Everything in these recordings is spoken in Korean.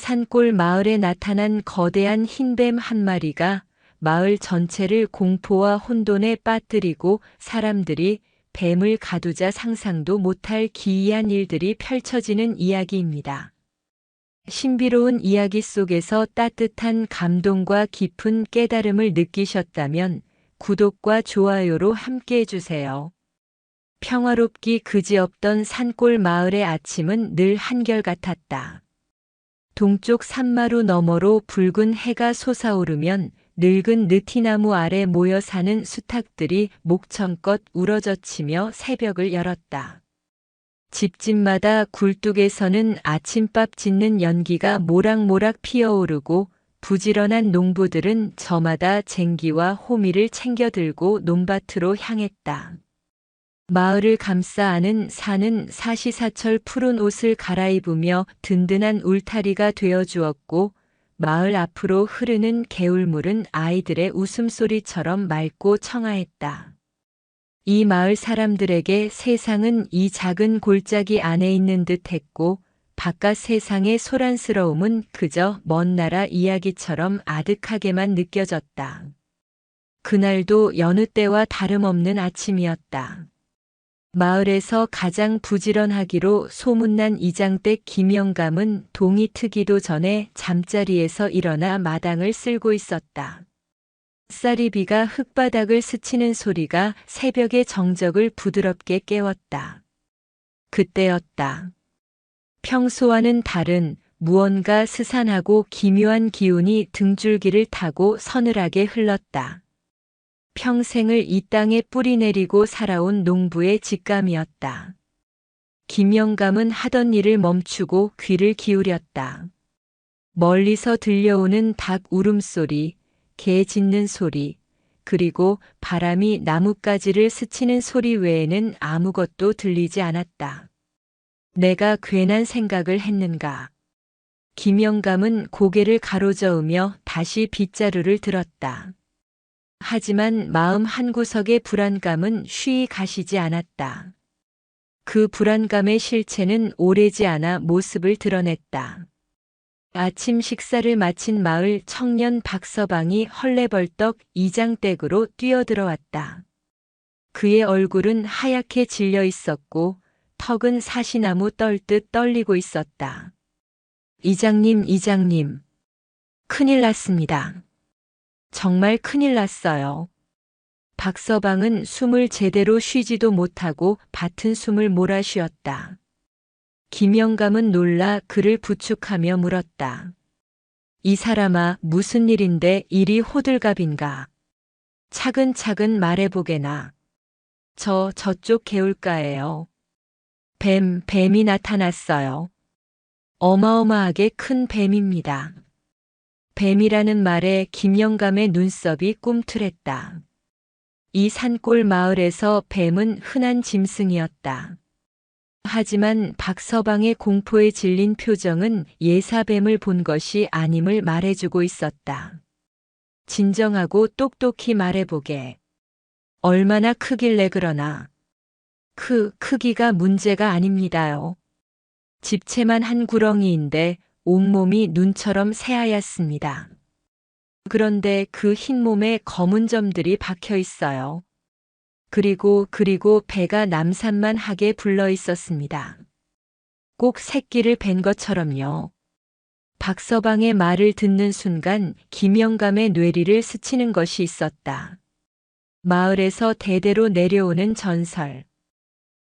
산골 마을에 나타난 거대한 흰뱀 한 마리가 마을 전체를 공포와 혼돈에 빠뜨리고 사람들이 뱀을 가두자 상상도 못할 기이한 일들이 펼쳐지는 이야기입니다. 신비로운 이야기 속에서 따뜻한 감동과 깊은 깨달음을 느끼셨다면 구독과 좋아요로 함께 해주세요. 평화롭기 그지없던 산골 마을의 아침은 늘 한결같았다. 동쪽 산마루 너머로 붉은 해가 솟아오르면 늙은 느티나무 아래 모여 사는 수탉들이 목청껏 우러젖히며 새벽을 열었다. 집집마다 굴뚝에서는 아침밥 짓는 연기가 모락모락 피어오르고 부지런한 농부들은 저마다 쟁기와 호미를 챙겨들고 논밭으로 향했다. 마을을 감싸 안은 산은 사시사철 푸른 옷을 갈아입으며 든든한 울타리가 되어 주었고 마을 앞으로 흐르는 개울물은 아이들의 웃음소리처럼 맑고 청아했다. 이 마을 사람들에게 세상은 이 작은 골짜기 안에 있는 듯 했고 바깥 세상의 소란스러움은 그저 먼 나라 이야기처럼 아득하게만 느껴졌다. 그날도 여느 때와 다름없는 아침이었다. 마을에서 가장 부지런하기로 소문난 이장댁 김영감은 동이 트기도 전에 잠자리에서 일어나 마당을 쓸고 있었다. 쌀이비가 흙바닥을 스치는 소리가 새벽의 정적을 부드럽게 깨웠다. 그때였다. 평소와는 다른 무언가 스산하고 기묘한 기운이 등줄기를 타고 서늘하게 흘렀다. 평생을 이 땅에 뿌리내리고 살아온 농부의 직감이었다. 김영감은 하던 일을 멈추고 귀를 기울였다. 멀리서 들려오는 닭 울음소리, 개 짖는 소리, 그리고 바람이 나뭇가지를 스치는 소리 외에는 아무것도 들리지 않았다. 내가 괜한 생각을 했는가? 김영감은 고개를 가로저으며 다시 빗자루를 들었다. 하지만 마음 한구석의 불안감은 쉬이 가시지 않았다. 그 불안감의 실체는 오래지 않아 모습을 드러냈다. 아침 식사를 마친 마을 청년 박서방이 헐레벌떡 이장댁으로 뛰어들어왔다. 그의 얼굴은 하얗게 질려 있었고 턱은 사시나무 떨듯 떨리고 있었다. 이장님, 큰일 났습니다. 정말 큰일 났어요. 박서방은 숨을 제대로 쉬지도 못하고 밭은 숨을 몰아쉬었다. 김영감은 놀라 그를 부축하며 물었다. 이 사람아, 무슨 일인데 이리 호들갑인가? 차근차근 말해보게나. 저쪽 개울가에요. 뱀이 나타났어요. 어마어마하게 큰 뱀입니다. 뱀이라는 말에 김영감의 눈썹이 꿈틀했다. 이 산골 마을에서 뱀은 흔한 짐승이었다. 하지만 박서방의 공포에 질린 표정은 예사뱀을 본 것이 아님을 말해주고 있었다. 진정하고 똑똑히 말해보게. 얼마나 크길래 그러나. 크기가 문제가 아닙니다요. 집채만 한 구렁이인데 온몸이 눈처럼 새하얗습니다. 그런데 그 흰몸에 검은 점들이 박혀 있어요. 그리고 배가 남산만하게 불러 있었습니다. 꼭 새끼를 뵌 것처럼요. 박서방의 말을 듣는 순간 김영감의 뇌리를 스치는 것이 있었다. 마을에서 대대로 내려오는 전설.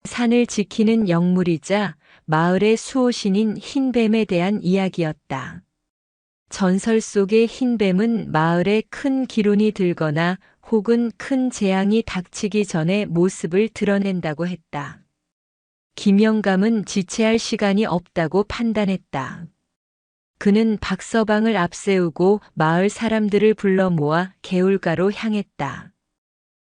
산을 지키는 영물이자 마을의 수호신인 흰뱀에 대한 이야기였다. 전설 속의 흰뱀은 마을에 큰 기론이 들거나 혹은 큰 재앙이 닥치기 전에 모습을 드러낸다고 했다. 김영감은 지체할 시간이 없다고 판단했다. 그는 박서방을 앞세우고 마을 사람들을 불러 모아 개울가로 향했다.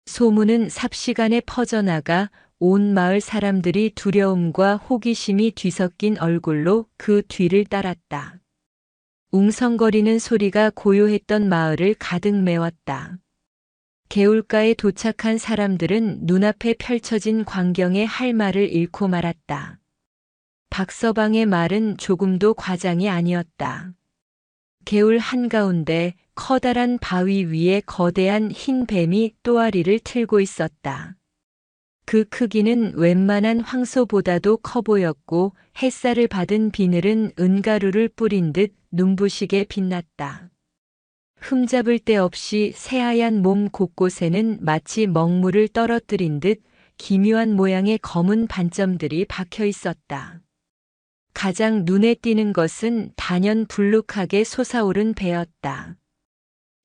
소문은 삽시간에 퍼져나가 온 마을 사람들이 두려움과 호기심이 뒤섞인 얼굴로 그 뒤를 따랐다. 웅성거리는 소리가 고요했던 마을을 가득 메웠다. 개울가에 도착한 사람들은 눈앞에 펼쳐진 광경에 할 말을 잃고 말았다. 박서방의 말은 조금도 과장이 아니었다. 개울 한가운데 커다란 바위 위에 거대한 흰 뱀이 또아리를 틀고 있었다. 그 크기는 웬만한 황소보다도 커 보였고 햇살을 받은 비늘은 은가루를 뿌린 듯 눈부시게 빛났다. 흠잡을 데 없이 새하얀 몸 곳곳에는 마치 먹물을 떨어뜨린 듯 기묘한 모양의 검은 반점들이 박혀 있었다. 가장 눈에 띄는 것은 단연 불룩하게 솟아오른 배였다.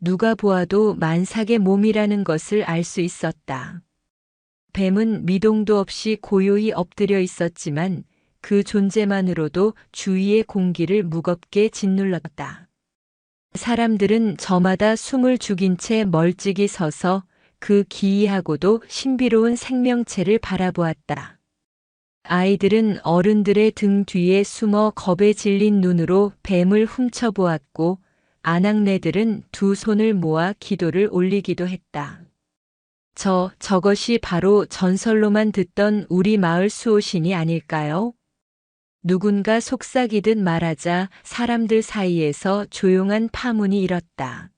누가 보아도 만삭의 몸이라는 것을 알 수 있었다. 뱀은 미동도 없이 고요히 엎드려 있었지만 그 존재만으로도 주위의 공기를 무겁게 짓눌렀다. 사람들은 저마다 숨을 죽인 채 멀찍이 서서 그 기이하고도 신비로운 생명체를 바라보았다. 아이들은 어른들의 등 뒤에 숨어 겁에 질린 눈으로 뱀을 훔쳐보았고 아낙네들은 두 손을 모아 기도를 올리기도 했다. 저것이 바로 전설로만 듣던 우리 마을 수호신이 아닐까요? 누군가 속삭이듯 말하자 사람들 사이에서 조용한 파문이 일었다.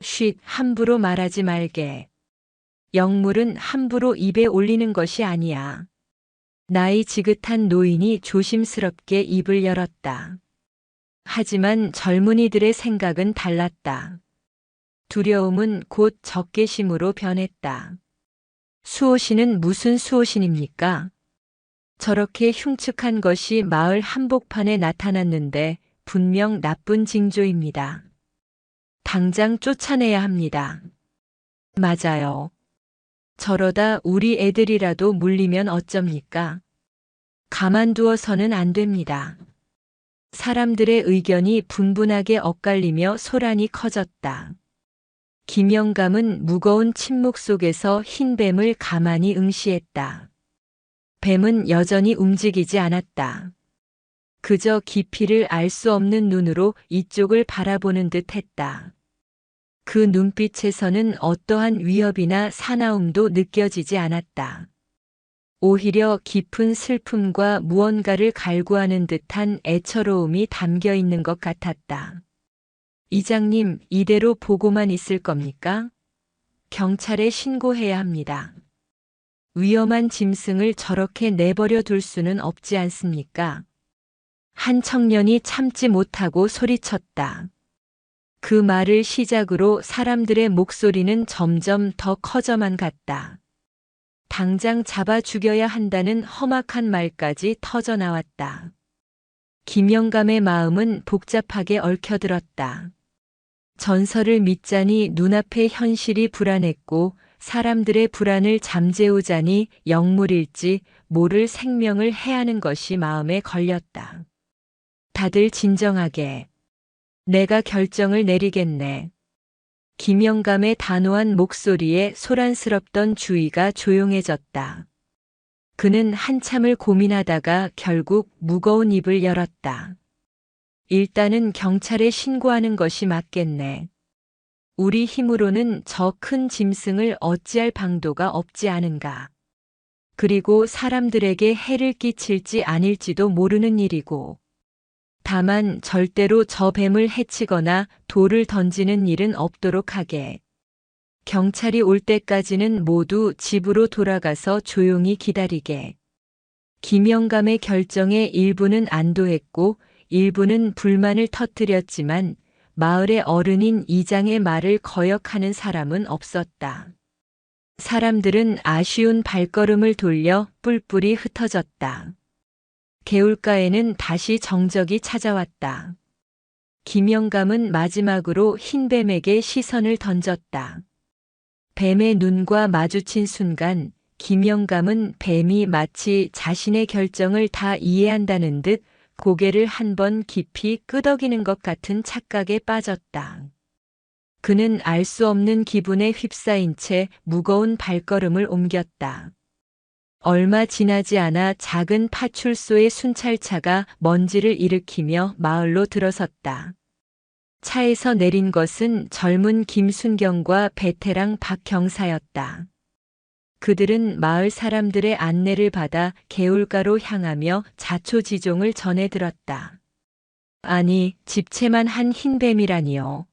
쉿, 함부로 말하지 말게. 영물은 함부로 입에 올리는 것이 아니야. 나이 지긋한 노인이 조심스럽게 입을 열었다. 하지만 젊은이들의 생각은 달랐다. 두려움은 곧 적개심으로 변했다. 수호신은 무슨 수호신입니까? 저렇게 흉측한 것이 마을 한복판에 나타났는데 분명 나쁜 징조입니다. 당장 쫓아내야 합니다. 맞아요. 저러다 우리 애들이라도 물리면 어쩝니까? 가만두어서는 안 됩니다. 사람들의 의견이 분분하게 엇갈리며 소란이 커졌다. 김영감은 무거운 침묵 속에서 흰 뱀을 가만히 응시했다. 뱀은 여전히 움직이지 않았다. 그저 깊이를 알 수 없는 눈으로 이쪽을 바라보는 듯 했다. 그 눈빛에서는 어떠한 위협이나 사나움도 느껴지지 않았다. 오히려 깊은 슬픔과 무언가를 갈구하는 듯한 애처로움이 담겨 있는 것 같았다. 이장님, 이대로 보고만 있을 겁니까? 경찰에 신고해야 합니다. 위험한 짐승을 저렇게 내버려 둘 수는 없지 않습니까? 한 청년이 참지 못하고 소리쳤다. 그 말을 시작으로 사람들의 목소리는 점점 더 커져만 갔다. 당장 잡아 죽여야 한다는 험악한 말까지 터져 나왔다. 김영감의 마음은 복잡하게 얽혀들었다. 전설을 믿자니 눈앞의 현실이 불안했고 사람들의 불안을 잠재우자니 영물일지 모를 생명을 해하는 것이 마음에 걸렸다. 다들 진정하게. 내가 결정을 내리겠네. 김영감의 단호한 목소리에 소란스럽던 주위가 조용해졌다. 그는 한참을 고민하다가 결국 무거운 입을 열었다. 일단은 경찰에 신고하는 것이 맞겠네. 우리 힘으로는 저 큰 짐승을 어찌할 방도가 없지 않은가. 그리고 사람들에게 해를 끼칠지 아닐지도 모르는 일이고. 다만 절대로 저 뱀을 해치거나 돌을 던지는 일은 없도록 하게. 경찰이 올 때까지는 모두 집으로 돌아가서 조용히 기다리게. 김영감의 결정에 일부는 안도했고 일부는 불만을 터뜨렸지만 마을의 어른인 이장의 말을 거역하는 사람은 없었다. 사람들은 아쉬운 발걸음을 돌려 뿔뿔이 흩어졌다. 개울가에는 다시 정적이 찾아왔다. 김영감은 마지막으로 흰뱀에게 시선을 던졌다. 뱀의 눈과 마주친 순간 김영감은 뱀이 마치 자신의 결정을 다 이해한다는 듯 고개를 한 번 깊이 끄덕이는 것 같은 착각에 빠졌다. 그는 알 수 없는 기분에 휩싸인 채 무거운 발걸음을 옮겼다. 얼마 지나지 않아 작은 파출소의 순찰차가 먼지를 일으키며 마을로 들어섰다. 차에서 내린 것은 젊은 김순경과 베테랑 박 경사였다. 그들은 마을 사람들의 안내를 받아 개울가로 향하며 자초지종을 전해 들었다. 아니, 집채만 한 흰뱀이라니요.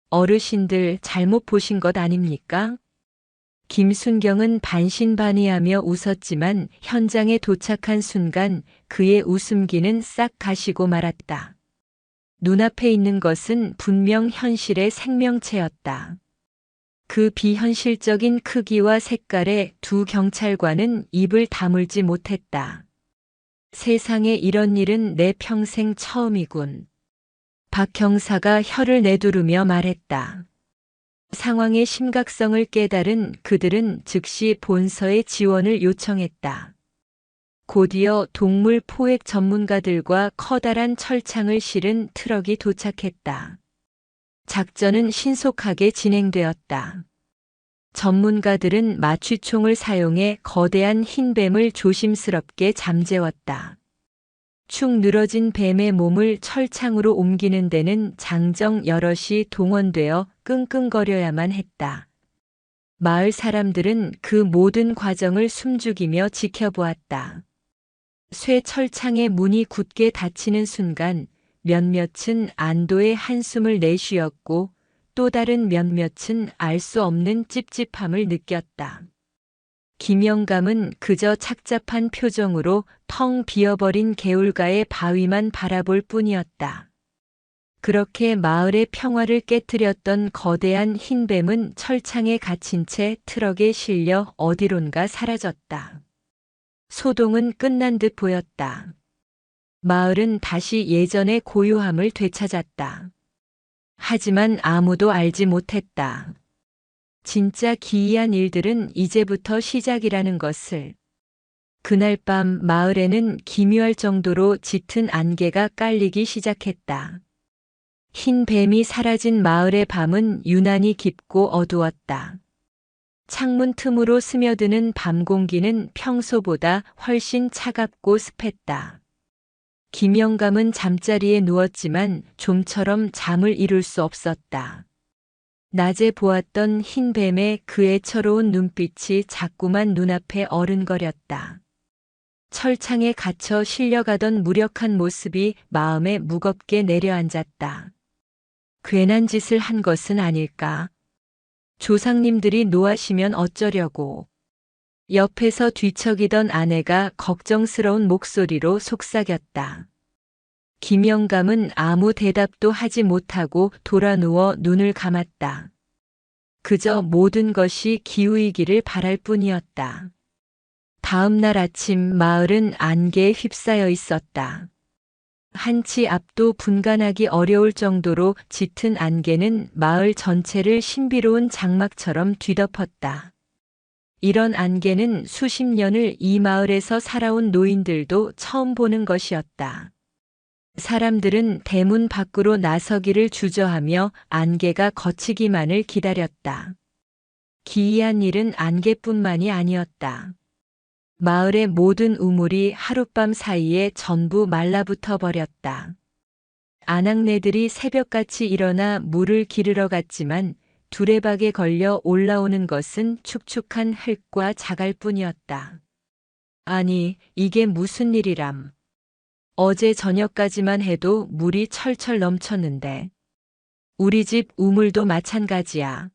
어르신들 잘못 보신 것 아닙니까? 김순경은 반신반의하며 웃었지만 현장에 도착한 순간 그의 웃음기는 싹 가시고 말았다. 눈앞에 있는 것은 분명 현실의 생명체였다. 그 비현실적인 크기와 색깔에 두 경찰관은 입을 다물지 못했다. 세상에 이런 일은 내 평생 처음이군. 박 경사가 혀를 내두르며 말했다. 상황의 심각성을 깨달은 그들은 즉시 본서에 지원을 요청했다. 곧이어 동물 포획 전문가들과 커다란 철창을 실은 트럭이 도착했다. 작전은 신속하게 진행되었다. 전문가들은 마취총을 사용해 거대한 흰뱀을 조심스럽게 잠재웠다. 축 늘어진 뱀의 몸을 철창으로 옮기는 데는 장정 여럿이 동원되어 끙끙거려야만 했다. 마을 사람들은 그 모든 과정을 숨죽이며 지켜보았다. 쇠 철창의 문이 굳게 닫히는 순간 몇몇은 안도의 한숨을 내쉬었고 또 다른 몇몇은 알 수 없는 찝찝함을 느꼈다. 김영감은 그저 착잡한 표정으로 텅 비어버린 개울가의 바위만 바라볼 뿐이었다. 그렇게 마을의 평화를 깨뜨렸던 거대한 흰뱀은 철창에 갇힌 채 트럭에 실려 어디론가 사라졌다. 소동은 끝난 듯 보였다. 마을은 다시 예전의 고요함을 되찾았다. 하지만 아무도 알지 못했다. 진짜 기이한 일들은 이제부터 시작이라는 것을. 그날 밤 마을에는 기묘할 정도로 짙은 안개가 깔리기 시작했다. 흰 뱀이 사라진 마을의 밤은 유난히 깊고 어두웠다. 창문 틈으로 스며드는 밤 공기는 평소보다 훨씬 차갑고 습했다. 김영감은 잠자리에 누웠지만 좀처럼 잠을 이룰 수 없었다. 낮에 보았던 흰 뱀의 그 애처로운 눈빛이 자꾸만 눈앞에 어른거렸다. 철창에 갇혀 실려가던 무력한 모습이 마음에 무겁게 내려앉았다. 괜한 짓을 한 것은 아닐까? 조상님들이 노하시면 어쩌려고. 옆에서 뒤척이던 아내가 걱정스러운 목소리로 속삭였다. 김영감은 아무 대답도 하지 못하고 돌아누워 눈을 감았다. 그저 모든 것이 기우이기를 바랄 뿐이었다. 다음 날 아침 마을은 안개에 휩싸여 있었다. 한치 앞도 분간하기 어려울 정도로 짙은 안개는 마을 전체를 신비로운 장막처럼 뒤덮었다. 이런 안개는 수십 년을 이 마을에서 살아온 노인들도 처음 보는 것이었다. 사람들은 대문 밖으로 나서기를 주저하며 안개가 걷히기만을 기다렸다. 기이한 일은 안개뿐만이 아니었다. 마을의 모든 우물이 하룻밤 사이에 전부 말라붙어 버렸다. 아낙네들이 새벽같이 일어나 물을 기르러 갔지만 두레박에 걸려 올라오는 것은 축축한 흙과 자갈뿐이었다. 아니, 이게 무슨 일이람. 어제 저녁까지만 해도 물이 철철 넘쳤는데. 우리 집 우물도 마찬가지야.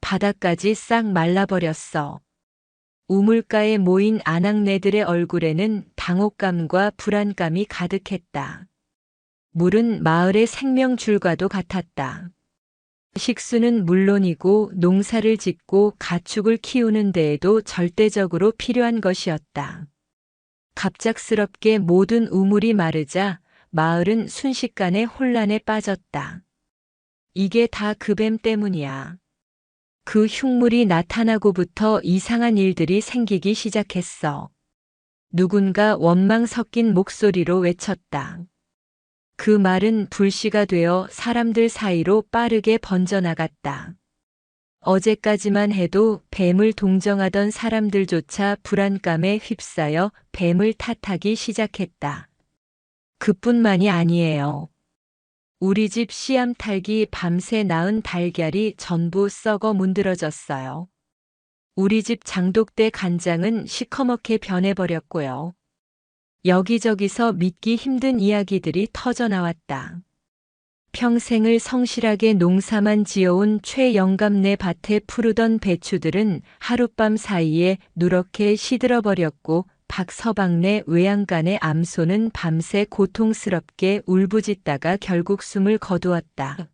바닥까지 싹 말라버렸어. 우물가에 모인 아낙네들의 얼굴에는 당혹감과 불안감이 가득했다. 물은 마을의 생명줄과도 같았다. 식수는 물론이고 농사를 짓고 가축을 키우는 데에도 절대적으로 필요한 것이었다. 갑작스럽게 모든 우물이 마르자 마을은 순식간에 혼란에 빠졌다. 이게 다 그 뱀 때문이야. 그 흉물이 나타나고부터 이상한 일들이 생기기 시작했어. 누군가 원망 섞인 목소리로 외쳤다. 그 말은 불씨가 되어 사람들 사이로 빠르게 번져나갔다. 어제까지만 해도 뱀을 동정하던 사람들조차 불안감에 휩싸여 뱀을 탓하기 시작했다. 그뿐만이 아니에요. 우리 집 씨암탉이 밤새 낳은 달걀이 전부 썩어 문드러졌어요. 우리 집 장독대 간장은 시커멓게 변해버렸고요. 여기저기서 믿기 힘든 이야기들이 터져나왔다. 평생을 성실하게 농사만 지어온 최영감네 밭에 푸르던 배추들은 하룻밤 사이에 누렇게 시들어버렸고 박서방네 외양간의 암소는 밤새 고통스럽게 울부짖다가 결국 숨을 거두었다.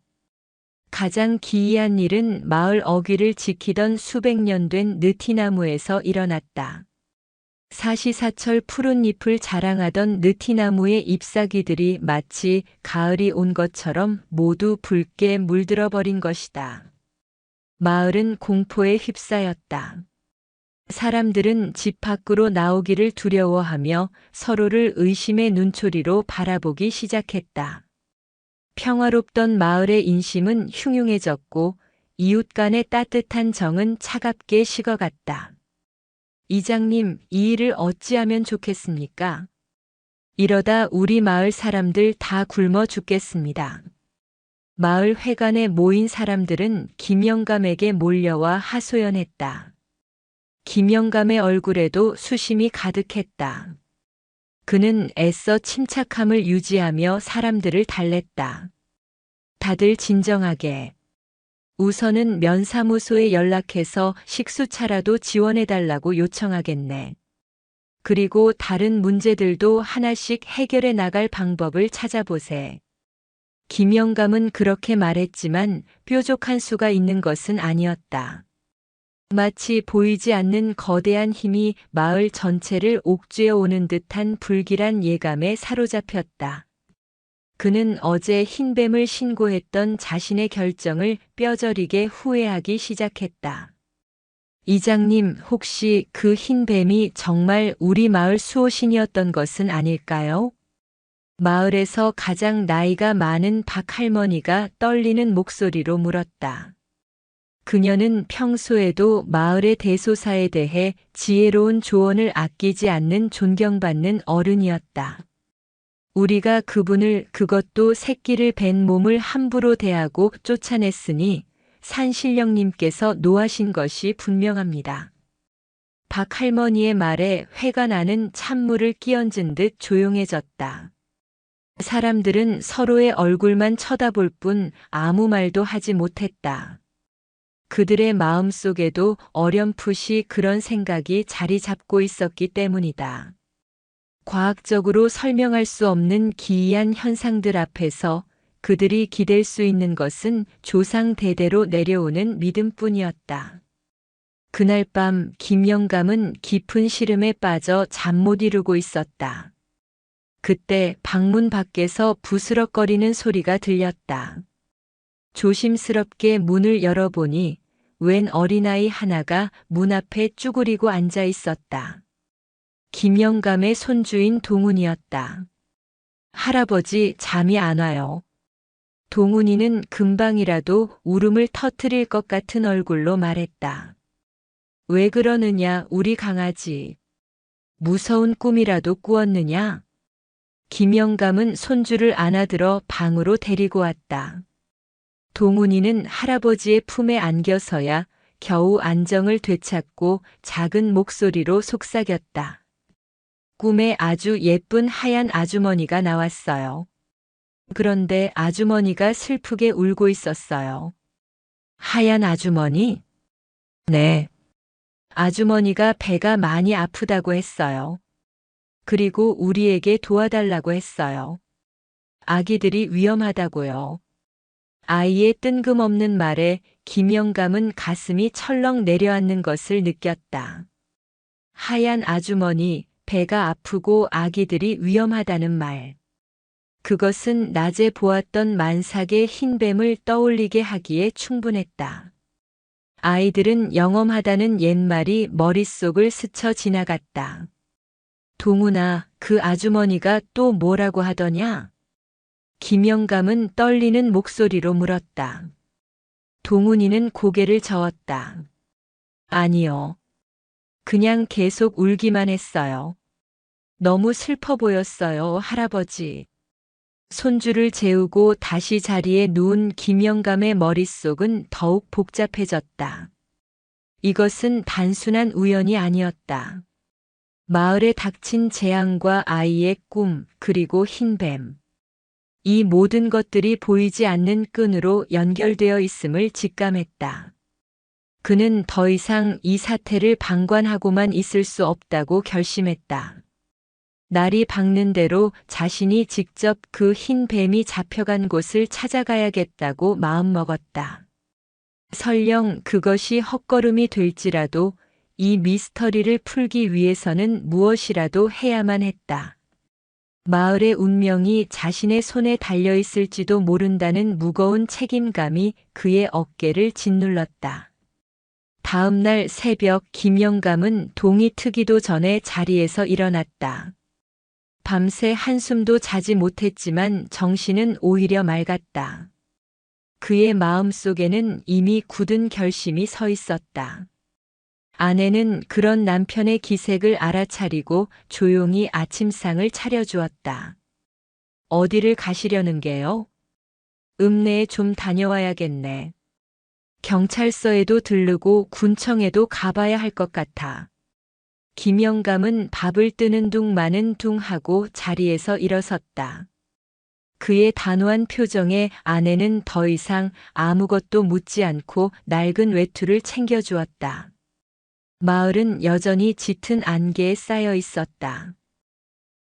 가장 기이한 일은 마을 어귀를 지키던 수백 년 된 느티나무에서 일어났다. 사시사철 푸른 잎을 자랑하던 느티나무의 잎사귀들이 마치 가을이 온 것처럼 모두 붉게 물들어 버린 것이다. 마을은 공포에 휩싸였다. 사람들은 집 밖으로 나오기를 두려워하며 서로를 의심의 눈초리로 바라보기 시작했다. 평화롭던 마을의 인심은 흉흉해졌고 이웃 간의 따뜻한 정은 차갑게 식어갔다. 이장님, 이 일을 어찌하면 좋겠습니까? 이러다 우리 마을 사람들 다 굶어 죽겠습니다. 마을 회관에 모인 사람들은 김영감에게 몰려와 하소연했다. 김영감의 얼굴에도 수심이 가득했다. 그는 애써 침착함을 유지하며 사람들을 달랬다. 다들 진정하게. 우선은 면사무소에 연락해서 식수차라도 지원해달라고 요청하겠네. 그리고 다른 문제들도 하나씩 해결해 나갈 방법을 찾아보세. 김영감은 그렇게 말했지만 뾰족한 수가 있는 것은 아니었다. 마치 보이지 않는 거대한 힘이 마을 전체를 옥죄어 오는 듯한 불길한 예감에 사로잡혔다. 그는 어제 흰뱀을 신고했던 자신의 결정을 뼈저리게 후회하기 시작했다. 이장님, 혹시 그 흰뱀이 정말 우리 마을 수호신이었던 것은 아닐까요? 마을에서 가장 나이가 많은 박할머니가 떨리는 목소리로 물었다. 그녀는 평소에도 마을의 대소사에 대해 지혜로운 조언을 아끼지 않는 존경받는 어른이었다. 우리가 그분을, 그것도 새끼를 벤 몸을 함부로 대하고 쫓아냈으니 산신령님께서 노하신 것이 분명합니다. 박 할머니의 말에 회관 안은 찬물을 끼얹은 듯 조용해졌다. 사람들은 서로의 얼굴만 쳐다볼 뿐 아무 말도 하지 못했다. 그들의 마음속에도 어렴풋이 그런 생각이 자리 잡고 있었기 때문이다. 과학적으로 설명할 수 없는 기이한 현상들 앞에서 그들이 기댈 수 있는 것은 조상 대대로 내려오는 믿음뿐이었다. 그날 밤 김영감은 깊은 시름에 빠져 잠 못 이루고 있었다. 그때 방문 밖에서 부스럭거리는 소리가 들렸다. 조심스럽게 문을 열어보니 웬 어린아이 하나가 문 앞에 쭈그리고 앉아 있었다. 김영감의 손주인 동훈이었다. 할아버지, 잠이 안 와요. 동훈이는 금방이라도 울음을 터뜨릴 것 같은 얼굴로 말했다. 왜 그러느냐, 우리 강아지. 무서운 꿈이라도 꾸었느냐? 김영감은 손주를 안아들어 방으로 데리고 왔다. 동훈이는 할아버지의 품에 안겨서야 겨우 안정을 되찾고 작은 목소리로 속삭였다. 꿈에 아주 예쁜 하얀 아주머니가 나왔어요. 그런데 아주머니가 슬프게 울고 있었어요. 하얀 아주머니? 네. 아주머니가 배가 많이 아프다고 했어요. 그리고 우리에게 도와달라고 했어요. 아기들이 위험하다고요. 아이의 뜬금없는 말에 김영감은 가슴이 철렁 내려앉는 것을 느꼈다. 하얀 아주머니, 배가 아프고 아기들이 위험하다는 말. 그것은 낮에 보았던 만삭의 흰뱀을 떠올리게 하기에 충분했다. 아이들은 영험하다는 옛말이 머릿속을 스쳐 지나갔다. 동훈아, 그 아주머니가 또 뭐라고 하더냐? 김영감은 떨리는 목소리로 물었다. 동훈이는 고개를 저었다. 아니요. 그냥 계속 울기만 했어요. 너무 슬퍼 보였어요, 할아버지. 손주를 재우고 다시 자리에 누운 김영감의 머릿속은 더욱 복잡해졌다. 이것은 단순한 우연이 아니었다. 마을에 닥친 재앙과 아이의 꿈, 그리고 흰뱀. 이 모든 것들이 보이지 않는 끈으로 연결되어 있음을 직감했다. 그는 더 이상 이 사태를 방관하고만 있을 수 없다고 결심했다. 날이 밝는 대로 자신이 직접 그 흰 뱀이 잡혀간 곳을 찾아가야겠다고 마음먹었다. 설령 그것이 헛걸음이 될지라도 이 미스터리를 풀기 위해서는 무엇이라도 해야만 했다. 마을의 운명이 자신의 손에 달려 있을지도 모른다는 무거운 책임감이 그의 어깨를 짓눌렀다. 다음 날 새벽 김영감은 동이 트기도 전에 자리에서 일어났다. 밤새 한숨도 자지 못했지만 정신은 오히려 맑았다. 그의 마음속에는 이미 굳은 결심이 서 있었다. 아내는 그런 남편의 기색을 알아차리고 조용히 아침상을 차려주었다. 어디를 가시려는 게요? 읍내에 좀 다녀와야겠네. 경찰서에도 들르고 군청에도 가봐야 할 것 같아. 김영감은 밥을 뜨는 둥 마는 둥 하고 자리에서 일어섰다. 그의 단호한 표정에 아내는 더 이상 아무것도 묻지 않고 낡은 외투를 챙겨주었다. 마을은 여전히 짙은 안개에 쌓여 있었다.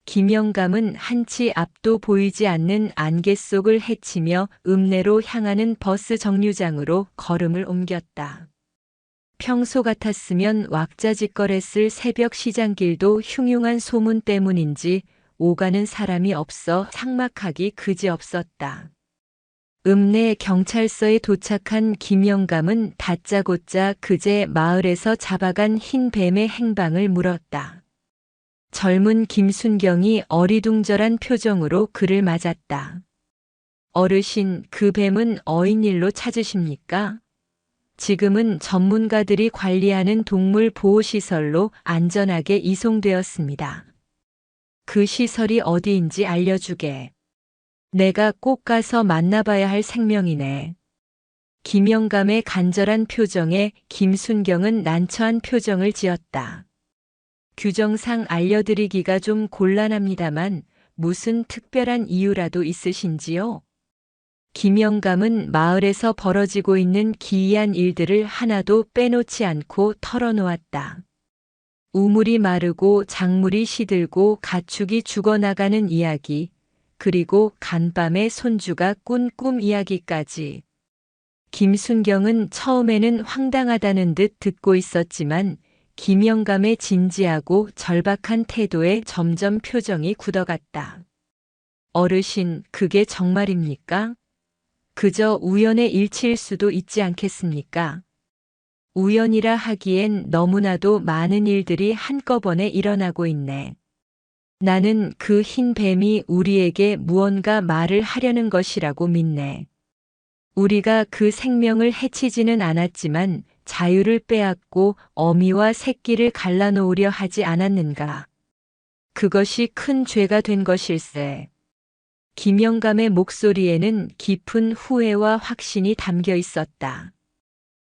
김영감은 한치 앞도 보이지 않는 안개 속을 헤치며 읍내로 향하는 버스 정류장으로 걸음을 옮겼다. 평소 같았으면 왁자지껄했을 새벽 시장길도 흉흉한 소문 때문인지 오가는 사람이 없어 삭막하기 그지없었다. 읍내 경찰서에 도착한 김영감은 다짜고짜 그제 마을에서 잡아간 흰 뱀의 행방을 물었다. 젊은 김순경이 어리둥절한 표정으로 그를 맞았다. 어르신, 그 뱀은 어인일로 찾으십니까? 지금은 전문가들이 관리하는 동물 보호시설로 안전하게 이송되었습니다. 그 시설이 어디인지 알려주게. 내가 꼭 가서 만나봐야 할 생명이네. 김영감의 간절한 표정에 김순경은 난처한 표정을 지었다. 규정상 알려드리기가 좀 곤란합니다만 무슨 특별한 이유라도 있으신지요? 김영감은 마을에서 벌어지고 있는 기이한 일들을 하나도 빼놓지 않고 털어놓았다. 우물이 마르고 작물이 시들고 가축이 죽어나가는 이야기, 그리고 간밤에 손주가 꾼 꿈 이야기까지. 김순경은 처음에는 황당하다는 듯 듣고 있었지만 김영감의 진지하고 절박한 태도에 점점 표정이 굳어갔다. 어르신, 그게 정말입니까? 그저 우연의 일치일 수도 있지 않겠습니까? 우연이라 하기엔 너무나도 많은 일들이 한꺼번에 일어나고 있네. 나는 그 흰 뱀이 우리에게 무언가 말을 하려는 것이라고 믿네. 우리가 그 생명을 해치지는 않았지만 자유를 빼앗고 어미와 새끼를 갈라놓으려 하지 않았는가. 그것이 큰 죄가 된 것일세. 김영감의 목소리에는 깊은 후회와 확신이 담겨 있었다.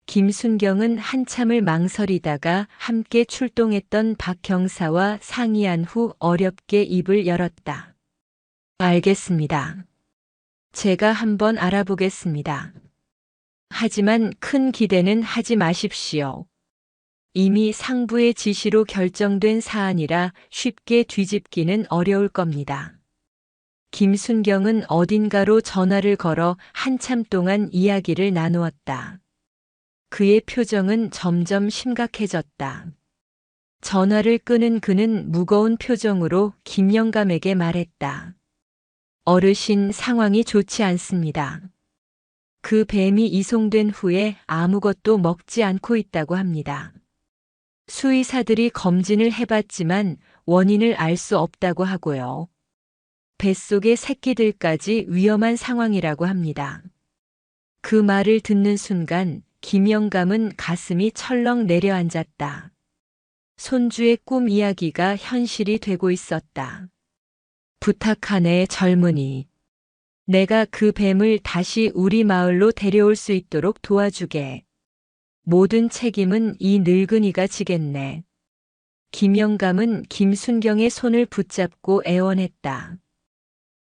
김순경은 한참을 망설이다가 함께 출동했던 박 경사와 상의한 후 어렵게 입을 열었다. 알겠습니다. 제가 한번 알아보겠습니다. 하지만 큰 기대는 하지 마십시오. 이미 상부의 지시로 결정된 사안이라 쉽게 뒤집기는 어려울 겁니다. 김순경은 어딘가로 전화를 걸어 한참 동안 이야기를 나누었다. 그의 표정은 점점 심각해졌다. 전화를 끄는 그는 무거운 표정으로 김영감에게 말했다. 어르신, 상황이 좋지 않습니다. 그 뱀이 이송된 후에 아무것도 먹지 않고 있다고 합니다. 수의사들이 검진을 해봤지만 원인을 알 수 없다고 하고요. 뱃속의 새끼들까지 위험한 상황이라고 합니다. 그 말을 듣는 순간 김영감은 가슴이 철렁 내려앉았다. 손주의 꿈 이야기가 현실이 되고 있었다. 부탁하네, 젊은이. 내가 그 뱀을 다시 우리 마을로 데려올 수 있도록 도와주게. 모든 책임은 이 늙은이가 지겠네. 김영감은 김순경의 손을 붙잡고 애원했다.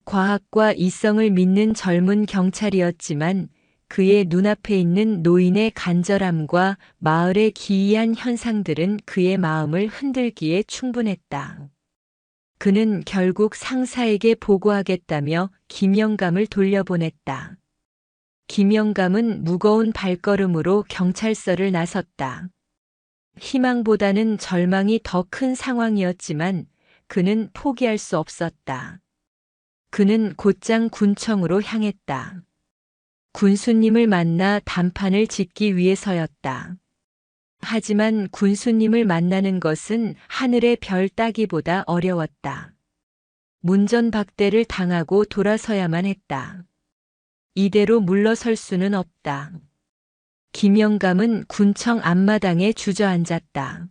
과학과 이성을 믿는 젊은 경찰이었지만 그의 눈앞에 있는 노인의 간절함과 마을의 기이한 현상들은 그의 마음을 흔들기에 충분했다. 그는 결국 상사에게 보고하겠다며 김영감을 돌려보냈다. 김영감은 무거운 발걸음으로 경찰서를 나섰다. 희망보다는 절망이 더 큰 상황이었지만 그는 포기할 수 없었다. 그는 곧장 군청으로 향했다. 군수님을 만나 단판을 짓기 위해서였다. 하지만 군수님을 만나는 것은 하늘의 별 따기보다 어려웠다. 문전박대를 당하고 돌아서야만 했다. 이대로 물러설 수는 없다. 김영감은 군청 앞마당에 주저앉았다.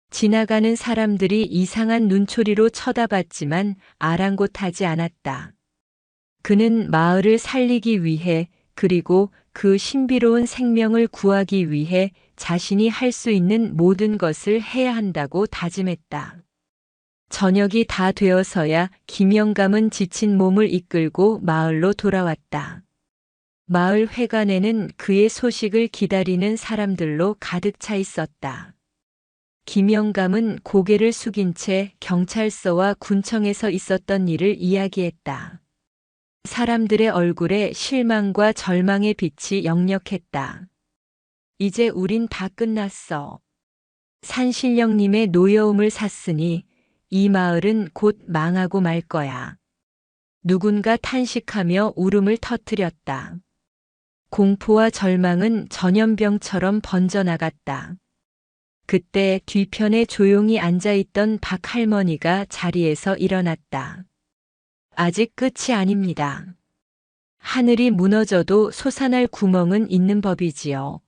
지나가는 사람들이 이상한 눈초리로 쳐다봤지만 아랑곳하지 않았다. 그는 마을을 살리기 위해 그리고 그 신비로운 생명을 구하기 위해 자신이 할 수 있는 모든 것을 해야 한다고 다짐했다. 저녁이 다 되어서야 김영감은 지친 몸을 이끌고 마을로 돌아왔다. 마을 회관에는 그의 소식을 기다리는 사람들로 가득 차 있었다. 김영감은 고개를 숙인 채 경찰서와 군청에서 있었던 일을 이야기했다. 사람들의 얼굴에 실망과 절망의 빛이 역력했다. 이제 우린 다 끝났어. 산신령님의 노여움을 샀으니 이 마을은 곧 망하고 말 거야. 누군가 탄식하며 울음을 터뜨렸다. 공포와 절망은 전염병처럼 번져나갔다. 그때 뒤편에 조용히 앉아있던 박 할머니가 자리에서 일어났다. 아직 끝이 아닙니다. 하늘이 무너져도 솟아날 구멍은 있는 법이지요.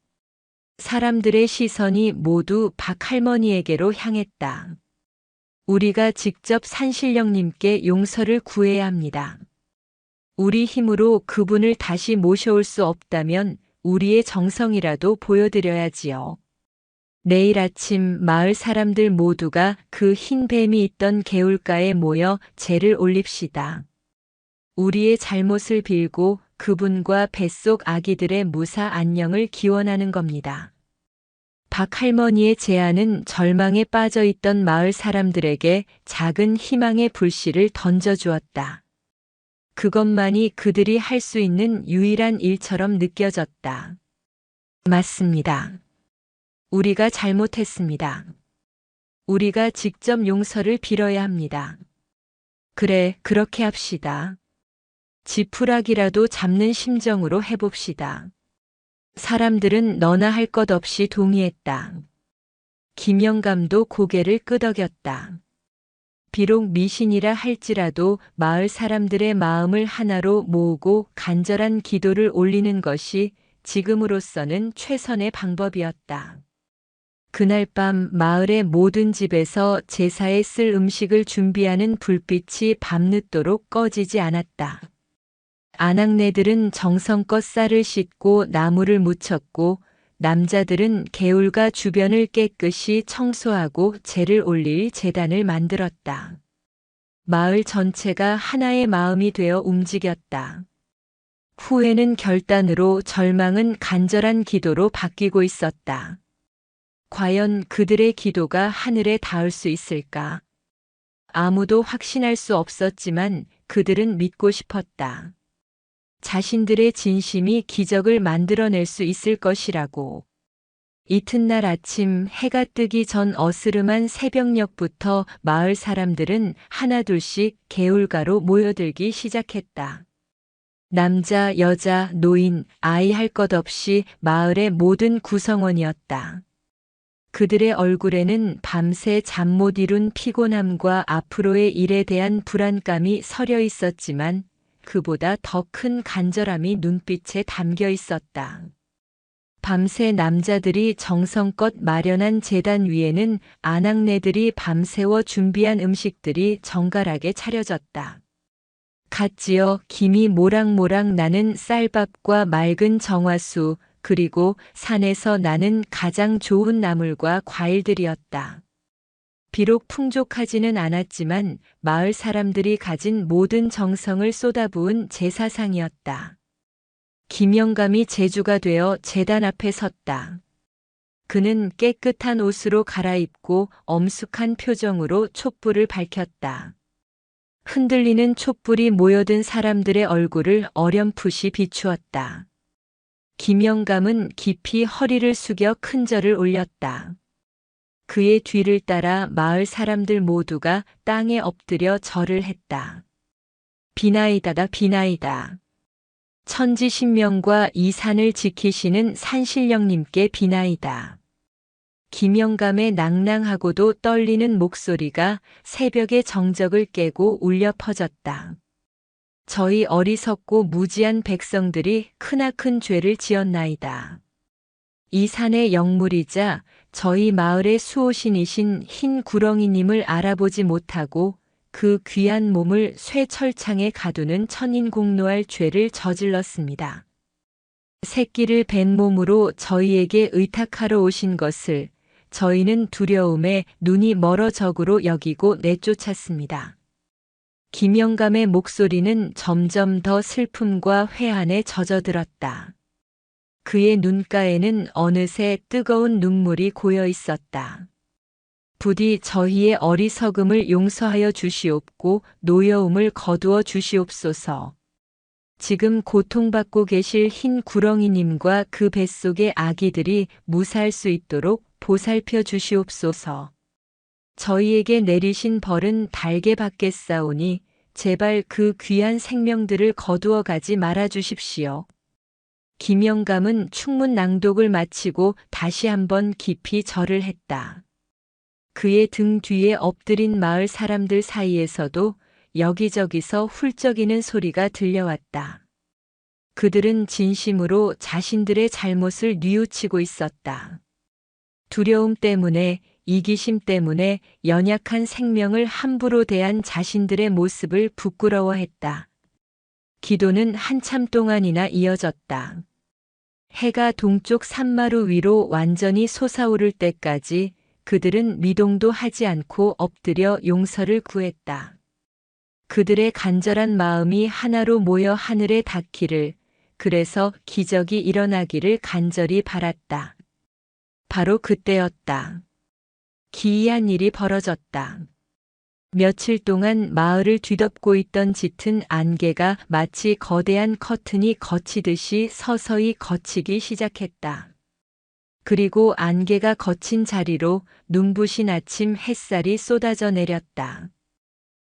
사람들의 시선이 모두 박 할머니에게로 향했다. 우리가 직접 산신령님께 용서를 구해야 합니다. 우리 힘으로 그분을 다시 모셔올 수 없다면 우리의 정성이라도 보여드려야지요. 내일 아침 마을 사람들 모두가 그 흰 뱀이 있던 개울가에 모여 제를 올립시다. 우리의 잘못을 빌고 그분과 뱃속 아기들의 무사 안녕을 기원하는 겁니다. 박 할머니의 제안은 절망에 빠져 있던 마을 사람들에게 작은 희망의 불씨를 던져주었다. 그것만이 그들이 할 수 있는 유일한 일처럼 느껴졌다. 맞습니다. 우리가 잘못했습니다. 우리가 직접 용서를 빌어야 합니다. 그래, 그렇게 합시다. 지푸라기라도 잡는 심정으로 해봅시다. 사람들은 너나 할 것 없이 동의했다. 김영감도 고개를 끄덕였다. 비록 미신이라 할지라도 마을 사람들의 마음을 하나로 모으고 간절한 기도를 올리는 것이 지금으로서는 최선의 방법이었다. 그날 밤 마을의 모든 집에서 제사에 쓸 음식을 준비하는 불빛이 밤늦도록 꺼지지 않았다. 아낙네들은 정성껏 쌀을 씻고 나무를 묻혔고 남자들은 개울과 주변을 깨끗이 청소하고 제를 올릴 제단을 만들었다. 마을 전체가 하나의 마음이 되어 움직였다. 후회는 결단으로, 절망은 간절한 기도로 바뀌고 있었다. 과연 그들의 기도가 하늘에 닿을 수 있을까? 아무도 확신할 수 없었지만 그들은 믿고 싶었다. 자신들의 진심이 기적을 만들어낼 수 있을 것이라고. 이튿날 아침 해가 뜨기 전 어스름한 새벽녘부터 마을 사람들은 하나둘씩 개울가로 모여들기 시작했다. 남자, 여자, 노인, 아이 할 것 없이 마을의 모든 구성원이었다. 그들의 얼굴에는 밤새 잠 못 이룬 피곤함과 앞으로의 일에 대한 불안감이 서려 있었지만 그보다 더 큰 간절함이 눈빛에 담겨 있었다. 밤새 남자들이 정성껏 마련한 제단 위에는 아낙네들이 밤새워 준비한 음식들이 정갈하게 차려졌다. 갓 지어 김이 모락모락 나는 쌀밥과 맑은 정화수, 그리고 산에서 나는 가장 좋은 나물과 과일들이었다. 비록 풍족하지는 않았지만 마을 사람들이 가진 모든 정성을 쏟아부은 제사상이었다. 김영감이 제주가 되어 제단 앞에 섰다. 그는 깨끗한 옷으로 갈아입고 엄숙한 표정으로 촛불을 밝혔다. 흔들리는 촛불이 모여든 사람들의 얼굴을 어렴풋이 비추었다. 김영감은 깊이 허리를 숙여 큰 절을 올렸다. 그의 뒤를 따라 마을 사람들 모두가 땅에 엎드려 절을 했다. 비나이다다 비나이다. 천지신명과 이 산을 지키시는 산신령님께 비나이다. 김영감의 낭낭하고도 떨리는 목소리가 새벽의 정적을 깨고 울려 퍼졌다. 저희 어리석고 무지한 백성들이 크나큰 죄를 지었나이다. 이 산의 영물이자 저희 마을의 수호신이신 흰 구렁이님을 알아보지 못하고 그 귀한 몸을 쇠철창에 가두는 천인공노할 죄를 저질렀습니다. 새끼를 벤 몸으로 저희에게 의탁하러 오신 것을 저희는 두려움에 눈이 멀어 적으로 여기고 내쫓았습니다. 김영감의 목소리는 점점 더 슬픔과 회한에 젖어들었다. 그의 눈가에는 어느새 뜨거운 눈물이 고여 있었다. 부디 저희의 어리석음을 용서하여 주시옵고 노여움을 거두어 주시옵소서. 지금 고통받고 계실 흰 구렁이님과 그 뱃속의 아기들이 무사할 수 있도록 보살펴 주시옵소서. 저희에게 내리신 벌은 달게 받겠사오니 제발 그 귀한 생명들을 거두어 가지 말아 주십시오. 김영감은 충문 낭독을 마치고 다시 한번 깊이 절을 했다. 그의 등 뒤에 엎드린 마을 사람들 사이에서도 여기저기서 훌쩍이는 소리가 들려왔다. 그들은 진심으로 자신들의 잘못을 뉘우치고 있었다. 두려움 때문에, 이기심 때문에 연약한 생명을 함부로 대한 자신들의 모습을 부끄러워했다. 기도는 한참 동안이나 이어졌다. 해가 동쪽 산마루 위로 완전히 솟아오를 때까지 그들은 미동도 하지 않고 엎드려 용서를 구했다. 그들의 간절한 마음이 하나로 모여 하늘에 닿기를, 그래서 기적이 일어나기를 간절히 바랐다. 바로 그때였다. 기이한 일이 벌어졌다. 며칠 동안 마을을 뒤덮고 있던 짙은 안개가 마치 거대한 커튼이 걷히듯이 서서히 걷히기 시작했다. 그리고 안개가 걷힌 자리로 눈부신 아침 햇살이 쏟아져 내렸다.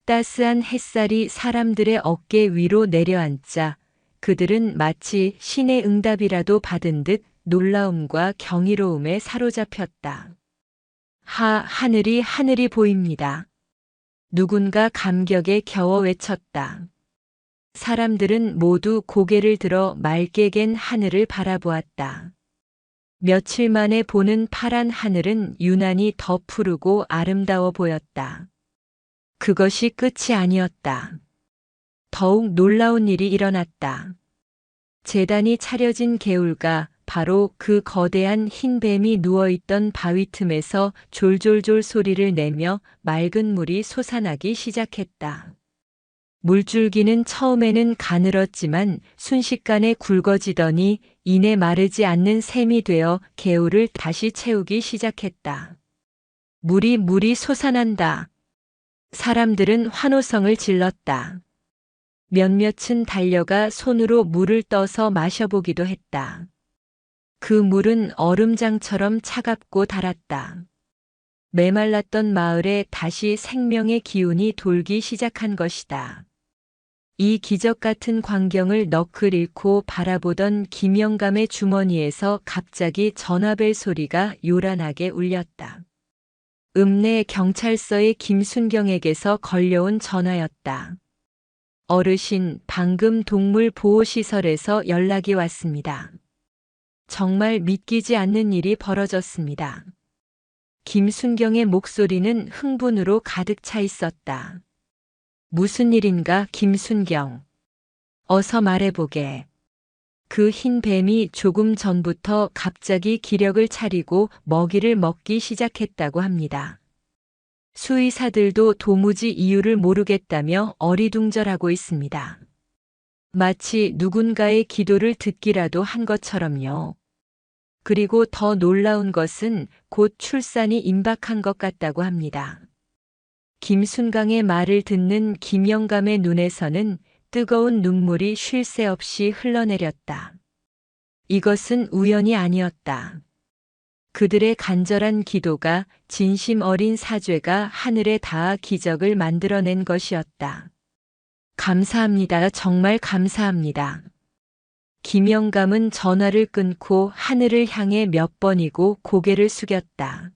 따스한 햇살이 사람들의 어깨 위로 내려앉자 그들은 마치 신의 응답이라도 받은 듯 놀라움과 경이로움에 사로잡혔다. 하늘이 보입니다. 누군가 감격에 겨워 외쳤다. 사람들은 모두 고개를 들어 맑게 갠 하늘을 바라보았다. 며칠 만에 보는 파란 하늘은 유난히 더 푸르고 아름다워 보였다. 그것이 끝이 아니었다. 더욱 놀라운 일이 일어났다. 제단이 차려진 개울가 바로 그 거대한 흰 뱀이 누워있던 바위 틈에서 졸졸졸 소리를 내며 맑은 물이 솟아나기 시작했다. 물줄기는 처음에는 가늘었지만 순식간에 굵어지더니 이내 마르지 않는 샘이 되어 개울을 다시 채우기 시작했다. 물이 솟아난다. 사람들은 환호성을 질렀다. 몇몇은 달려가 손으로 물을 떠서 마셔보기도 했다. 그 물은 얼음장처럼 차갑고 달았다. 메말랐던 마을에 다시 생명의 기운이 돌기 시작한 것이다. 이 기적 같은 광경을 너클 잃고 바라보던 김영감의 주머니에서 갑자기 전화벨 소리가 요란하게 울렸다. 읍내 경찰서의 김순경에게서 걸려온 전화였다. 어르신, 방금 동물보호시설에서 연락이 왔습니다. 정말 믿기지 않는 일이 벌어졌습니다. 김순경의 목소리는 흥분으로 가득 차 있었다. 무슨 일인가, 김순경? 어서 말해보게. 그 흰 뱀이 조금 전부터 갑자기 기력을 차리고 먹이를 먹기 시작했다고 합니다. 수의사들도 도무지 이유를 모르겠다며 어리둥절하고 있습니다. 마치 누군가의 기도를 듣기라도 한 것처럼요. 그리고 더 놀라운 것은 곧 출산이 임박한 것 같다고 합니다. 김순강의 말을 듣는 김영감의 눈에서는 뜨거운 눈물이 쉴 새 없이 흘러내렸다. 이것은 우연이 아니었다. 그들의 간절한 기도가, 진심 어린 사죄가 하늘에 닿아 기적을 만들어낸 것이었다. 감사합니다. 정말 감사합니다. 김영감은 전화를 끊고 하늘을 향해 몇 번이고 고개를 숙였다.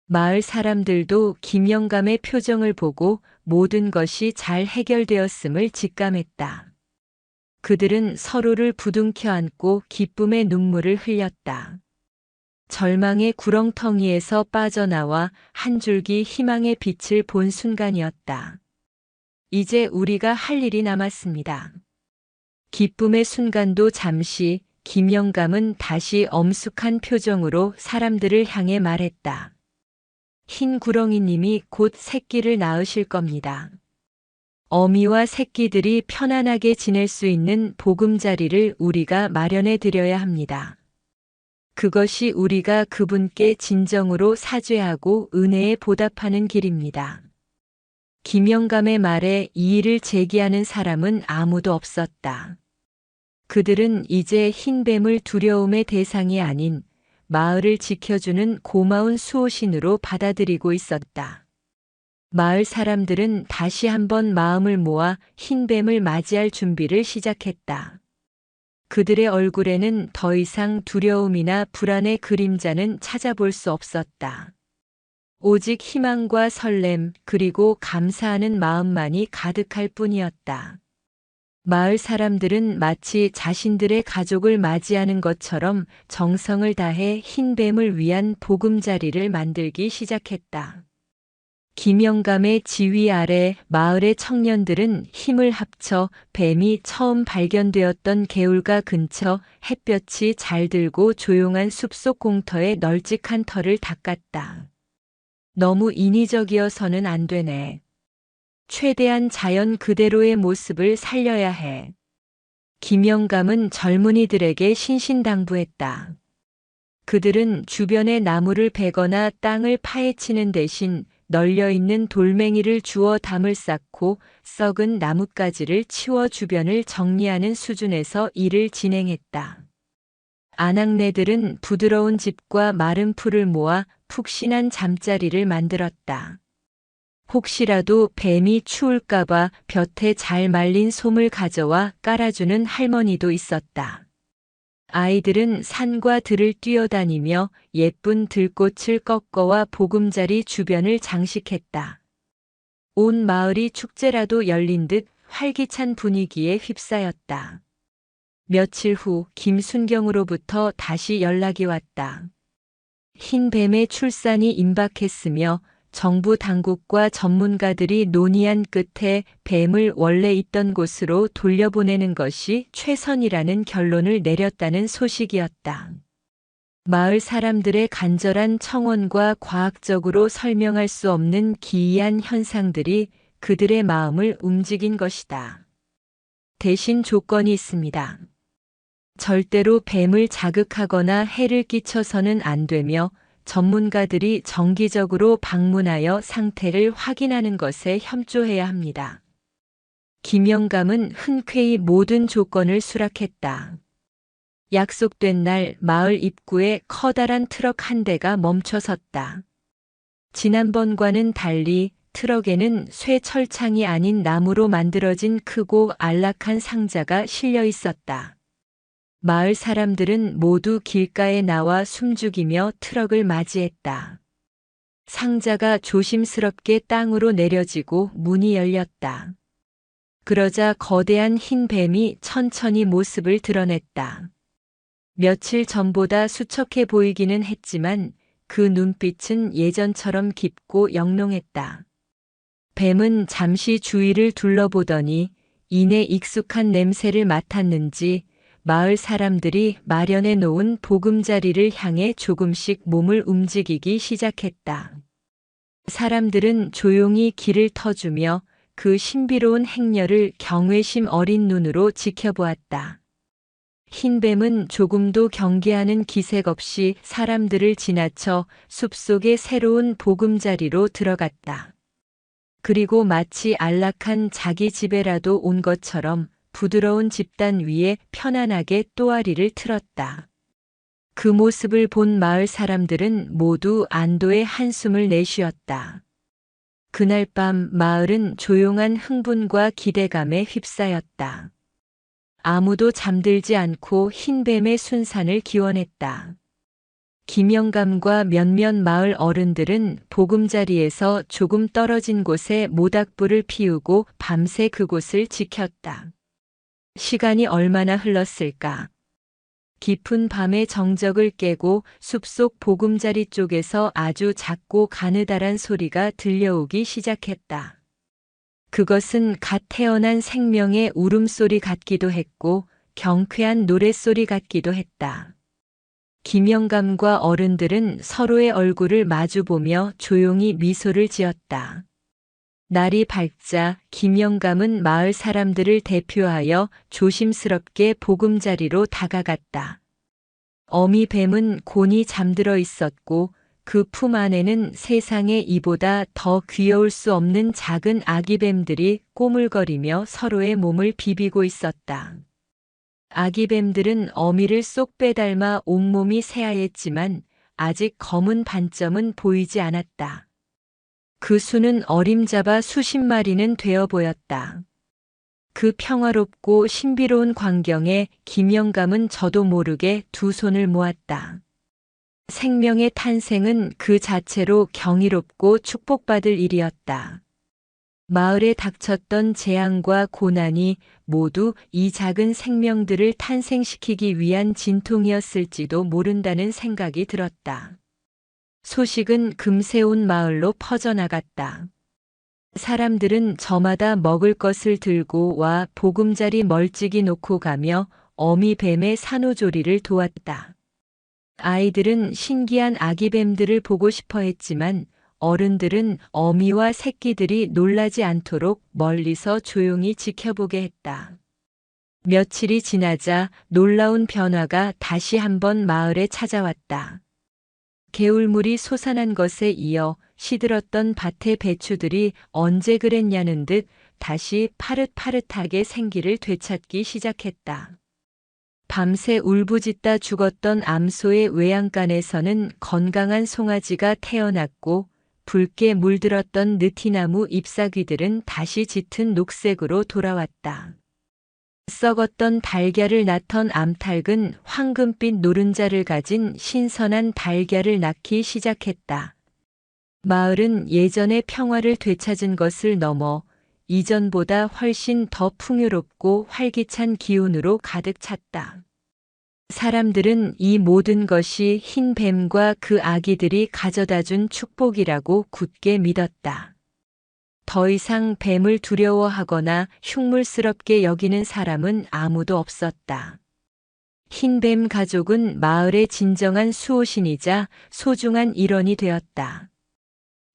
마을 사람들도 김영감의 표정을 보고 모든 것이 잘 해결되었음을 직감했다. 그들은 서로를 부둥켜 안고 기쁨의 눈물을 흘렸다. 절망의 구렁텅이에서 빠져나와 한 줄기 희망의 빛을 본 순간이었다. 이제 우리가 할 일이 남았습니다. 기쁨의 순간도 잠시, 김영감은 다시 엄숙한 표정으로 사람들을 향해 말했다. 흰 구렁이님이 곧 새끼를 낳으실 겁니다. 어미와 새끼들이 편안하게 지낼 수 있는 보금자리를 우리가 마련해 드려야 합니다. 그것이 우리가 그분께 진정으로 사죄하고 은혜에 보답하는 길입니다. 김영감의 말에 이의를 제기하는 사람은 아무도 없었다. 그들은 이제 흰뱀을 두려움의 대상이 아닌 마을을 지켜주는 고마운 수호신으로 받아들이고 있었다. 마을 사람들은 다시 한번 마음을 모아 흰뱀을 맞이할 준비를 시작했다. 그들의 얼굴에는 더 이상 두려움이나 불안의 그림자는 찾아볼 수 없었다. 오직 희망과 설렘 그리고 감사하는 마음만이 가득할 뿐이었다. 마을 사람들은 마치 자신들의 가족을 맞이하는 것처럼 정성을 다해 흰뱀을 위한 보금자리를 만들기 시작했다. 김영감의 지휘 아래 마을의 청년들은 힘을 합쳐 뱀이 처음 발견되었던 개울가 근처 햇볕이 잘 들고 조용한 숲속 공터의 널찍한 털을 닦았다. 너무 인위적이어서는 안 되네. 최대한 자연 그대로의 모습을 살려야 해. 김영감은 젊은이들에게 신신당부했다. 그들은 주변의 나무를 베거나 땅을 파헤치는 대신 널려있는 돌멩이를 주워 담을 쌓고 썩은 나뭇가지를 치워 주변을 정리하는 수준에서 일을 진행했다. 아낙네들은 부드러운 짚과 마른 풀을 모아 푹신한 잠자리를 만들었다. 혹시라도 뱀이 추울까봐 볕에 잘 말린 솜을 가져와 깔아주는 할머니도 있었다. 아이들은 산과 들을 뛰어다니며 예쁜 들꽃을 꺾어와 보금자리 주변을 장식했다. 온 마을이 축제라도 열린 듯 활기찬 분위기에 휩싸였다. 며칠 후 김순경으로부터 다시 연락이 왔다. 흰 뱀의 출산이 임박했으며 정부 당국과 전문가들이 논의한 끝에 뱀을 원래 있던 곳으로 돌려보내는 것이 최선이라는 결론을 내렸다는 소식이었다. 마을 사람들의 간절한 청원과 과학적으로 설명할 수 없는 기이한 현상들이 그들의 마음을 움직인 것이다. 대신 조건이 있습니다. 절대로 뱀을 자극하거나 해를 끼쳐서는 안 되며 전문가들이 정기적으로 방문하여 상태를 확인하는 것에 협조해야 합니다. 김영감은 흔쾌히 모든 조건을 수락했다. 약속된 날 마을 입구에 커다란 트럭 한 대가 멈춰섰다. 지난번과는 달리 트럭에는 쇠 철창이 아닌 나무로 만들어진 크고 안락한 상자가 실려 있었다. 마을 사람들은 모두 길가에 나와 숨죽이며 트럭을 맞이했다. 상자가 조심스럽게 땅으로 내려지고 문이 열렸다. 그러자 거대한 흰 뱀이 천천히 모습을 드러냈다. 며칠 전보다 수척해 보이기는 했지만 그 눈빛은 예전처럼 깊고 영롱했다. 뱀은 잠시 주위를 둘러보더니 이내 익숙한 냄새를 맡았는지 마을 사람들이 마련해 놓은 보금자리를 향해 조금씩 몸을 움직이기 시작했다. 사람들은 조용히 길을 터주며 그 신비로운 행렬을 경외심 어린 눈으로 지켜보았다. 흰뱀은 조금도 경계하는 기색 없이 사람들을 지나쳐 숲속의 새로운 보금자리로 들어갔다. 그리고 마치 안락한 자기 집에라도 온 것처럼 부드러운 집단 위에 편안하게 또아리를 틀었다. 그 모습을 본 마을 사람들은 모두 안도의 한숨을 내쉬었다. 그날 밤 마을은 조용한 흥분과 기대감에 휩싸였다. 아무도 잠들지 않고 흰뱀의 순산을 기원했다. 김영감과 몇몇 마을 어른들은 보금자리에서 조금 떨어진 곳에 모닥불을 피우고 밤새 그곳을 지켰다. 시간이 얼마나 흘렀을까? 깊은 밤의 정적을 깨고 숲속 보금자리 쪽에서 아주 작고 가느다란 소리가 들려오기 시작했다. 그것은 갓 태어난 생명의 울음소리 같기도 했고 경쾌한 노랫소리 같기도 했다. 김영감과 어른들은 서로의 얼굴을 마주보며 조용히 미소를 지었다. 날이 밝자 김영감은 마을 사람들을 대표하여 조심스럽게 보금자리로 다가갔다. 어미 뱀은 곤히 잠들어 있었고 그 품 안에는 세상에 이보다 더 귀여울 수 없는 작은 아기 뱀들이 꼬물거리며 서로의 몸을 비비고 있었다. 아기 뱀들은 어미를 쏙 빼닮아 온몸이 새하얗지만 아직 검은 반점은 보이지 않았다. 그 수는 어림잡아 수십 마리는 되어 보였다. 그 평화롭고 신비로운 광경에 김영감은 저도 모르게 두 손을 모았다. 생명의 탄생은 그 자체로 경이롭고 축복받을 일이었다. 마을에 닥쳤던 재앙과 고난이 모두 이 작은 생명들을 탄생시키기 위한 진통이었을지도 모른다는 생각이 들었다. 소식은 금세 온 마을로 퍼져나갔다. 사람들은 저마다 먹을 것을 들고 와 보금자리 멀찍이 놓고 가며 어미 뱀의 산후조리를 도왔다. 아이들은 신기한 아기 뱀들을 보고 싶어 했지만 어른들은 어미와 새끼들이 놀라지 않도록 멀리서 조용히 지켜보게 했다. 며칠이 지나자 놀라운 변화가 다시 한번 마을에 찾아왔다. 개울물이 솟아난 것에 이어 시들었던 밭의 배추들이 언제 그랬냐는 듯 다시 파릇파릇하게 생기를 되찾기 시작했다. 밤새 울부짖다 죽었던 암소의 외양간에서는 건강한 송아지가 태어났고 붉게 물들었던 느티나무 잎사귀들은 다시 짙은 녹색으로 돌아왔다. 썩었던 달걀을 낳던 암탉은 황금빛 노른자를 가진 신선한 달걀을 낳기 시작했다. 마을은 예전의 평화를 되찾은 것을 넘어 이전보다 훨씬 더 풍요롭고 활기찬 기운으로 가득 찼다. 사람들은 이 모든 것이 흰 뱀과 그 아기들이 가져다준 축복이라고 굳게 믿었다. 더 이상 뱀을 두려워하거나 흉물스럽게 여기는 사람은 아무도 없었다. 흰뱀 가족은 마을의 진정한 수호신이자 소중한 일원이 되었다.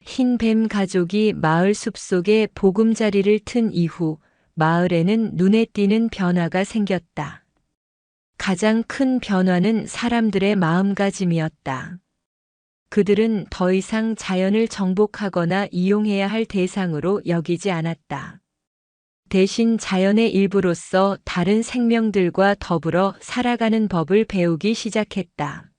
흰뱀 가족이 마을 숲속에 보금자리를 튼 이후 마을에는 눈에 띄는 변화가 생겼다. 가장 큰 변화는 사람들의 마음가짐이었다. 그들은 더 이상 자연을 정복하거나 이용해야 할 대상으로 여기지 않았다. 대신 자연의 일부로서 다른 생명들과 더불어 살아가는 법을 배우기 시작했다.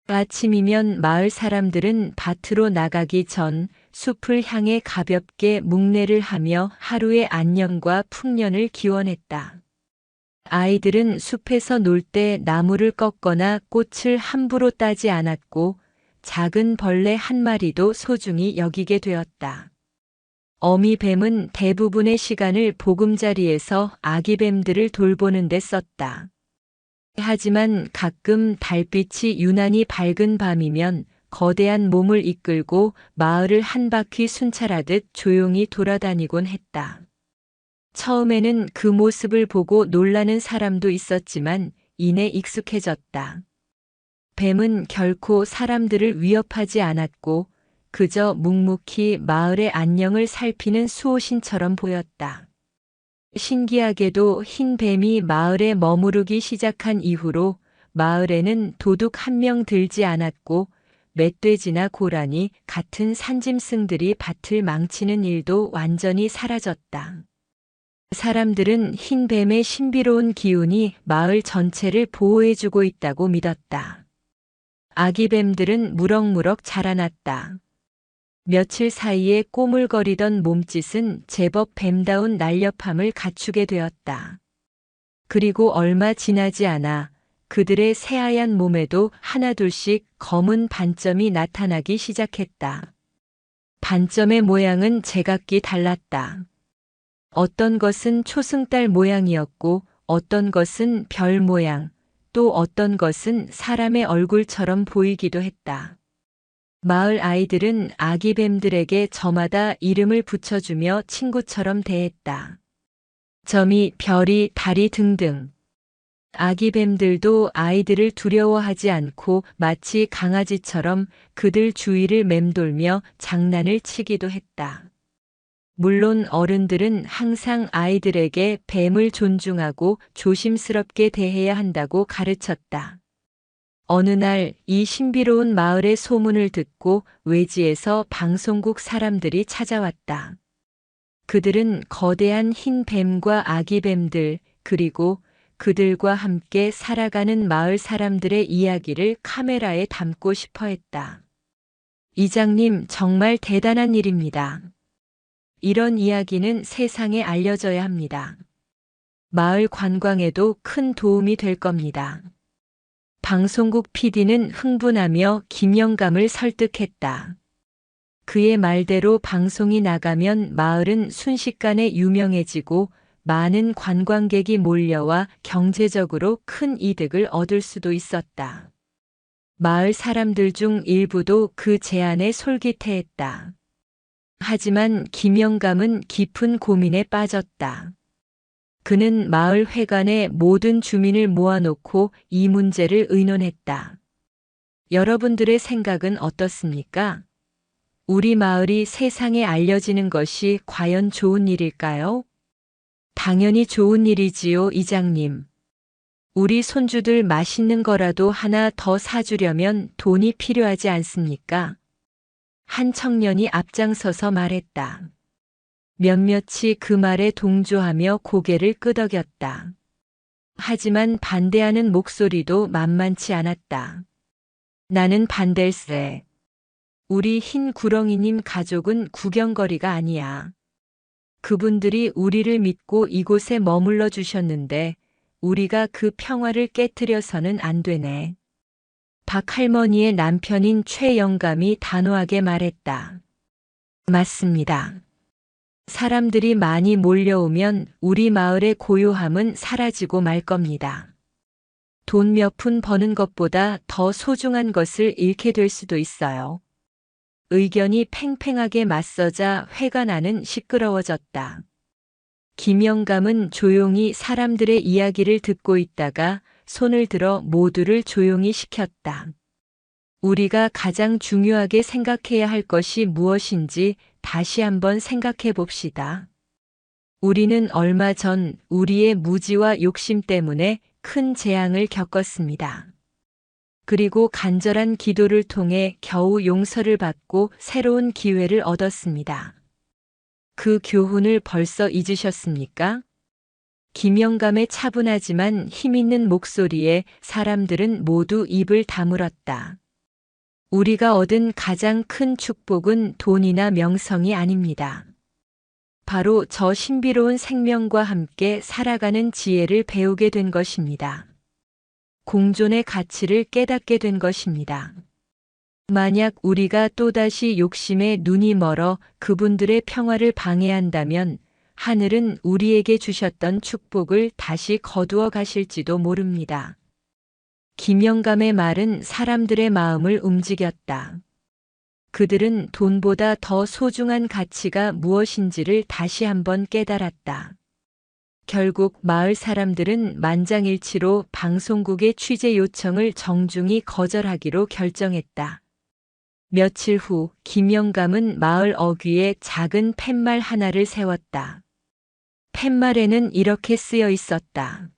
아침이면 마을 사람들은 밭으로 나가기 전 숲을 향해 가볍게 묵내를 하며 하루의 안녕과 풍년을 기원했다. 아이들은 숲에서 놀 때 나무를 꺾거나 꽃을 함부로 따지 않았고 작은 벌레 한 마리도 소중히 여기게 되었다. 어미 뱀은 대부분의 시간을 보금자리에서 아기 뱀들을 돌보는 데 썼다. 하지만 가끔 달빛이 유난히 밝은 밤이면 거대한 몸을 이끌고 마을을 한 바퀴 순찰하듯 조용히 돌아다니곤 했다. 처음에는 그 모습을 보고 놀라는 사람도 있었지만 이내 익숙해졌다. 뱀은 결코 사람들을 위협하지 않았고 그저 묵묵히 마을의 안녕을 살피는 수호신처럼 보였다. 신기하게도 흰 뱀이 마을에 머무르기 시작한 이후로 마을에는 도둑 한 명 들지 않았고 멧돼지나 고라니 같은 산짐승들이 밭을 망치는 일도 완전히 사라졌다. 사람들은 흰 뱀의 신비로운 기운이 마을 전체를 보호해주고 있다고 믿었다. 아기 뱀들은 무럭무럭 자라났다. 며칠 사이에 꼬물거리던 몸짓은 제법 뱀다운 날렵함을 갖추게 되었다. 그리고 얼마 지나지 않아 그들의 새하얀 몸에도 하나둘씩 검은 반점이 나타나기 시작했다. 반점의 모양은 제각기 달랐다. 어떤 것은 초승달 모양이었고 어떤 것은 별 모양, 또 어떤 것은 사람의 얼굴처럼 보이기도 했다. 마을 아이들은 아기 뱀들에게 저마다 이름을 붙여주며 친구처럼 대했다. 점이, 별이, 달이 등등. 아기 뱀들도 아이들을 두려워하지 않고 마치 강아지처럼 그들 주위를 맴돌며 장난을 치기도 했다. 물론 어른들은 항상 아이들에게 뱀을 존중하고 조심스럽게 대해야 한다고 가르쳤다. 어느 날 이 신비로운 마을의 소문을 듣고 외지에서 방송국 사람들이 찾아왔다. 그들은 거대한 흰 뱀과 아기 뱀들, 그리고 그들과 함께 살아가는 마을 사람들의 이야기를 카메라에 담고 싶어 했다. 이장님, 정말 대단한 일입니다. 이런 이야기는 세상에 알려져야 합니다. 마을 관광에도 큰 도움이 될 겁니다. 방송국 PD는 흥분하며 김영감을 설득했다. 그의 말대로 방송이 나가면 마을은 순식간에 유명해지고 많은 관광객이 몰려와 경제적으로 큰 이득을 얻을 수도 있었다. 마을 사람들 중 일부도 그 제안에 솔깃해했다. 하지만 김영감은 깊은 고민에 빠졌다. 그는 마을 회관에 모든 주민을 모아놓고 이 문제를 의논했다. 여러분들의 생각은 어떻습니까? 우리 마을이 세상에 알려지는 것이 과연 좋은 일일까요? 당연히 좋은 일이지요, 이장님. 우리 손주들 맛있는 거라도 하나 더 사주려면 돈이 필요하지 않습니까? 한 청년이 앞장서서 말했다. 몇몇이 그 말에 동조하며 고개를 끄덕였다. 하지만 반대하는 목소리도 만만치 않았다. 나는 반댈세. 우리 흰 구렁이님 가족은 구경거리가 아니야. 그분들이 우리를 믿고 이곳에 머물러 주셨는데 우리가 그 평화를 깨트려서는 안 되네. 박 할머니의 남편인 최 영감이 단호하게 말했다. 맞습니다. 사람들이 많이 몰려오면 우리 마을의 고요함은 사라지고 말 겁니다. 돈 몇 푼 버는 것보다 더 소중한 것을 잃게 될 수도 있어요. 의견이 팽팽하게 맞서자 회관 안은 시끄러워졌다. 김영감은 조용히 사람들의 이야기를 듣고 있다가 손을 들어 모두를 조용히 시켰다. 우리가 가장 중요하게 생각해야 할 것이 무엇인지 다시 한번 생각해 봅시다. 우리는 얼마 전 우리의 무지와 욕심 때문에 큰 재앙을 겪었습니다. 그리고 간절한 기도를 통해 겨우 용서를 받고 새로운 기회를 얻었습니다. 그 교훈을 벌써 잊으셨습니까? 김영감의 차분하지만 힘있는 목소리에 사람들은 모두 입을 다물었다. 우리가 얻은 가장 큰 축복은 돈이나 명성이 아닙니다. 바로 저 신비로운 생명과 함께 살아가는 지혜를 배우게 된 것입니다. 공존의 가치를 깨닫게 된 것입니다. 만약 우리가 또다시 욕심에 눈이 멀어 그분들의 평화를 방해한다면 하늘은 우리에게 주셨던 축복을 다시 거두어 가실지도 모릅니다. 김영감의 말은 사람들의 마음을 움직였다. 그들은 돈보다 더 소중한 가치가 무엇인지를 다시 한번 깨달았다. 결국 마을 사람들은 만장일치로 방송국의 취재 요청을 정중히 거절하기로 결정했다. 며칠 후 김영감은 마을 어귀에 작은 팻말 하나를 세웠다. 팻말에는 이렇게 쓰여 있었다.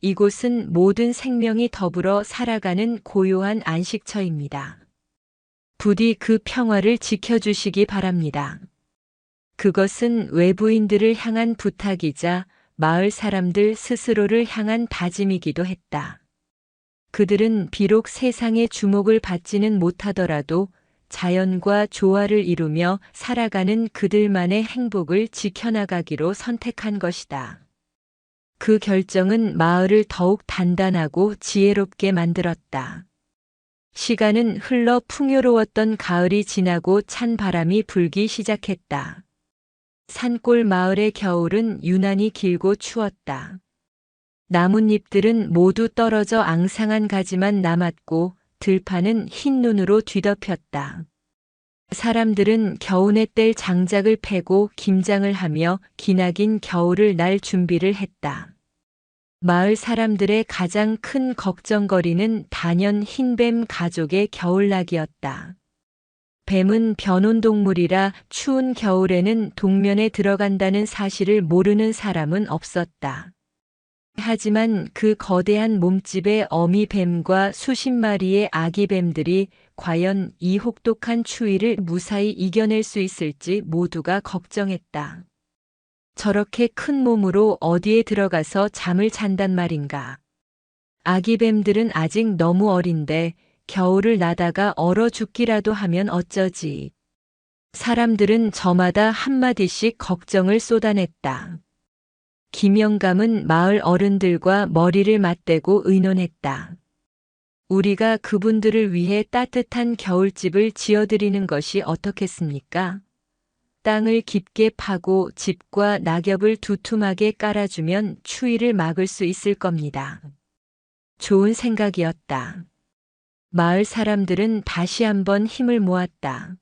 이곳은 모든 생명이 더불어 살아가는 고요한 안식처입니다. 부디 그 평화를 지켜주시기 바랍니다. 그것은 외부인들을 향한 부탁이자 마을 사람들 스스로를 향한 다짐이기도 했다. 그들은 비록 세상의 주목을 받지는 못하더라도 자연과 조화를 이루며 살아가는 그들만의 행복을 지켜나가기로 선택한 것이다. 그 결정은 마을을 더욱 단단하고 지혜롭게 만들었다. 시간은 흘러 풍요로웠던 가을이 지나고 찬 바람이 불기 시작했다. 산골 마을의 겨울은 유난히 길고 추웠다. 나뭇잎들은 모두 떨어져 앙상한 가지만 남았고 들판은 흰 눈으로 뒤덮였다. 사람들은 겨우내 뗄 장작을 패고 김장을 하며 기나긴 겨울을 날 준비를 했다. 마을 사람들의 가장 큰 걱정거리는 단연 흰뱀 가족의 겨울나기였다. 뱀은 변온동물이라 추운 겨울에는 동면에 들어간다는 사실을 모르는 사람은 없었다. 하지만 그 거대한 몸집의 어미뱀과 수십 마리의 아기뱀들이 과연 이 혹독한 추위를 무사히 이겨낼 수 있을지 모두가 걱정했다. 저렇게 큰 몸으로 어디에 들어가서 잠을 잔단 말인가. 아기뱀들은 아직 너무 어린데 겨울을 나다가 얼어 죽기라도 하면 어쩌지. 사람들은 저마다 한마디씩 걱정을 쏟아냈다. 김영감은 마을 어른들과 머리를 맞대고 의논했다. 우리가 그분들을 위해 따뜻한 겨울집을 지어드리는 것이 어떻겠습니까? 땅을 깊게 파고 집과 낙엽을 두툼하게 깔아주면 추위를 막을 수 있을 겁니다. 좋은 생각이었다. 마을 사람들은 다시 한번 힘을 모았다.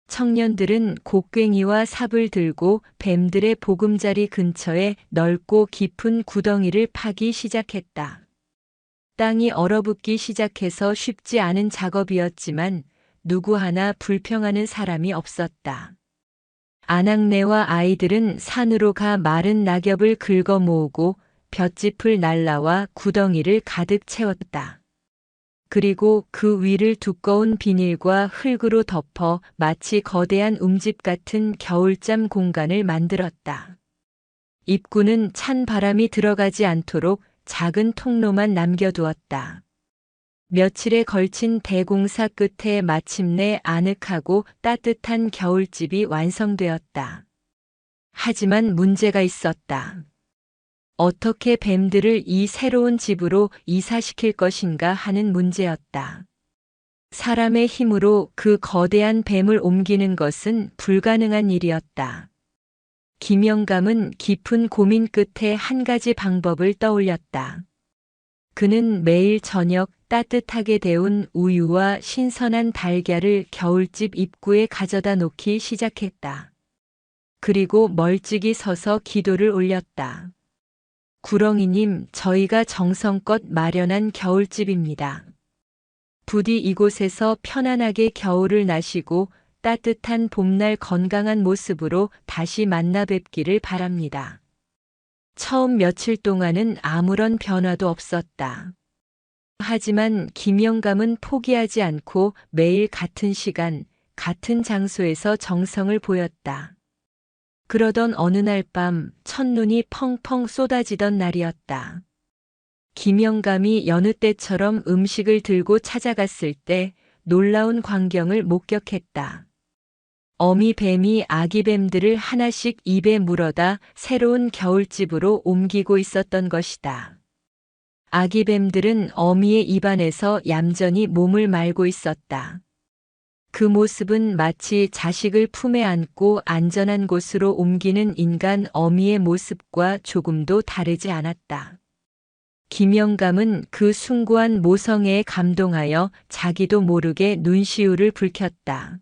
청년들은 곡괭이와 삽을 들고 뱀들의 보금자리 근처에 넓고 깊은 구덩이를 파기 시작했다. 땅이 얼어붙기 시작해서 쉽지 않은 작업이었지만 누구 하나 불평하는 사람이 없었다. 아낙네와 아이들은 산으로 가 마른 낙엽을 긁어 모으고 볏짚을 날라와 구덩이를 가득 채웠다. 그리고 그 위를 두꺼운 비닐과 흙으로 덮어 마치 거대한 움집 같은 겨울잠 공간을 만들었다. 입구는 찬 바람이 들어가지 않도록 작은 통로만 남겨두었다. 며칠에 걸친 대공사 끝에 마침내 아늑하고 따뜻한 겨울집이 완성되었다. 하지만 문제가 있었다. 어떻게 뱀들을 이 새로운 집으로 이사시킬 것인가 하는 문제였다. 사람의 힘으로 그 거대한 뱀을 옮기는 것은 불가능한 일이었다. 김영감은 깊은 고민 끝에 한 가지 방법을 떠올렸다. 그는 매일 저녁 따뜻하게 데운 우유와 신선한 달걀을 겨울집 입구에 가져다 놓기 시작했다. 그리고 멀찍이 서서 기도를 올렸다. 구렁이님, 저희가 정성껏 마련한 겨울집입니다. 부디 이곳에서 편안하게 겨울을 나시고 따뜻한 봄날 건강한 모습으로 다시 만나 뵙기를 바랍니다. 처음 며칠 동안은 아무런 변화도 없었다. 하지만 김영감은 포기하지 않고 매일 같은 시간, 같은 장소에서 정성을 보였다. 그러던 어느 날 밤 첫눈이 펑펑 쏟아지던 날이었다. 김영감이 여느 때처럼 음식을 들고 찾아갔을 때 놀라운 광경을 목격했다. 어미 뱀이 아기 뱀들을 하나씩 입에 물어다 새로운 겨울집으로 옮기고 있었던 것이다. 아기 뱀들은 어미의 입안에서 얌전히 몸을 말고 있었다. 그 모습은 마치 자식을 품에 안고 안전한 곳으로 옮기는 인간 어미의 모습과 조금도 다르지 않았다. 김영감은 그 숭고한 모성애에 감동하여 자기도 모르게 눈시울을 붉혔다.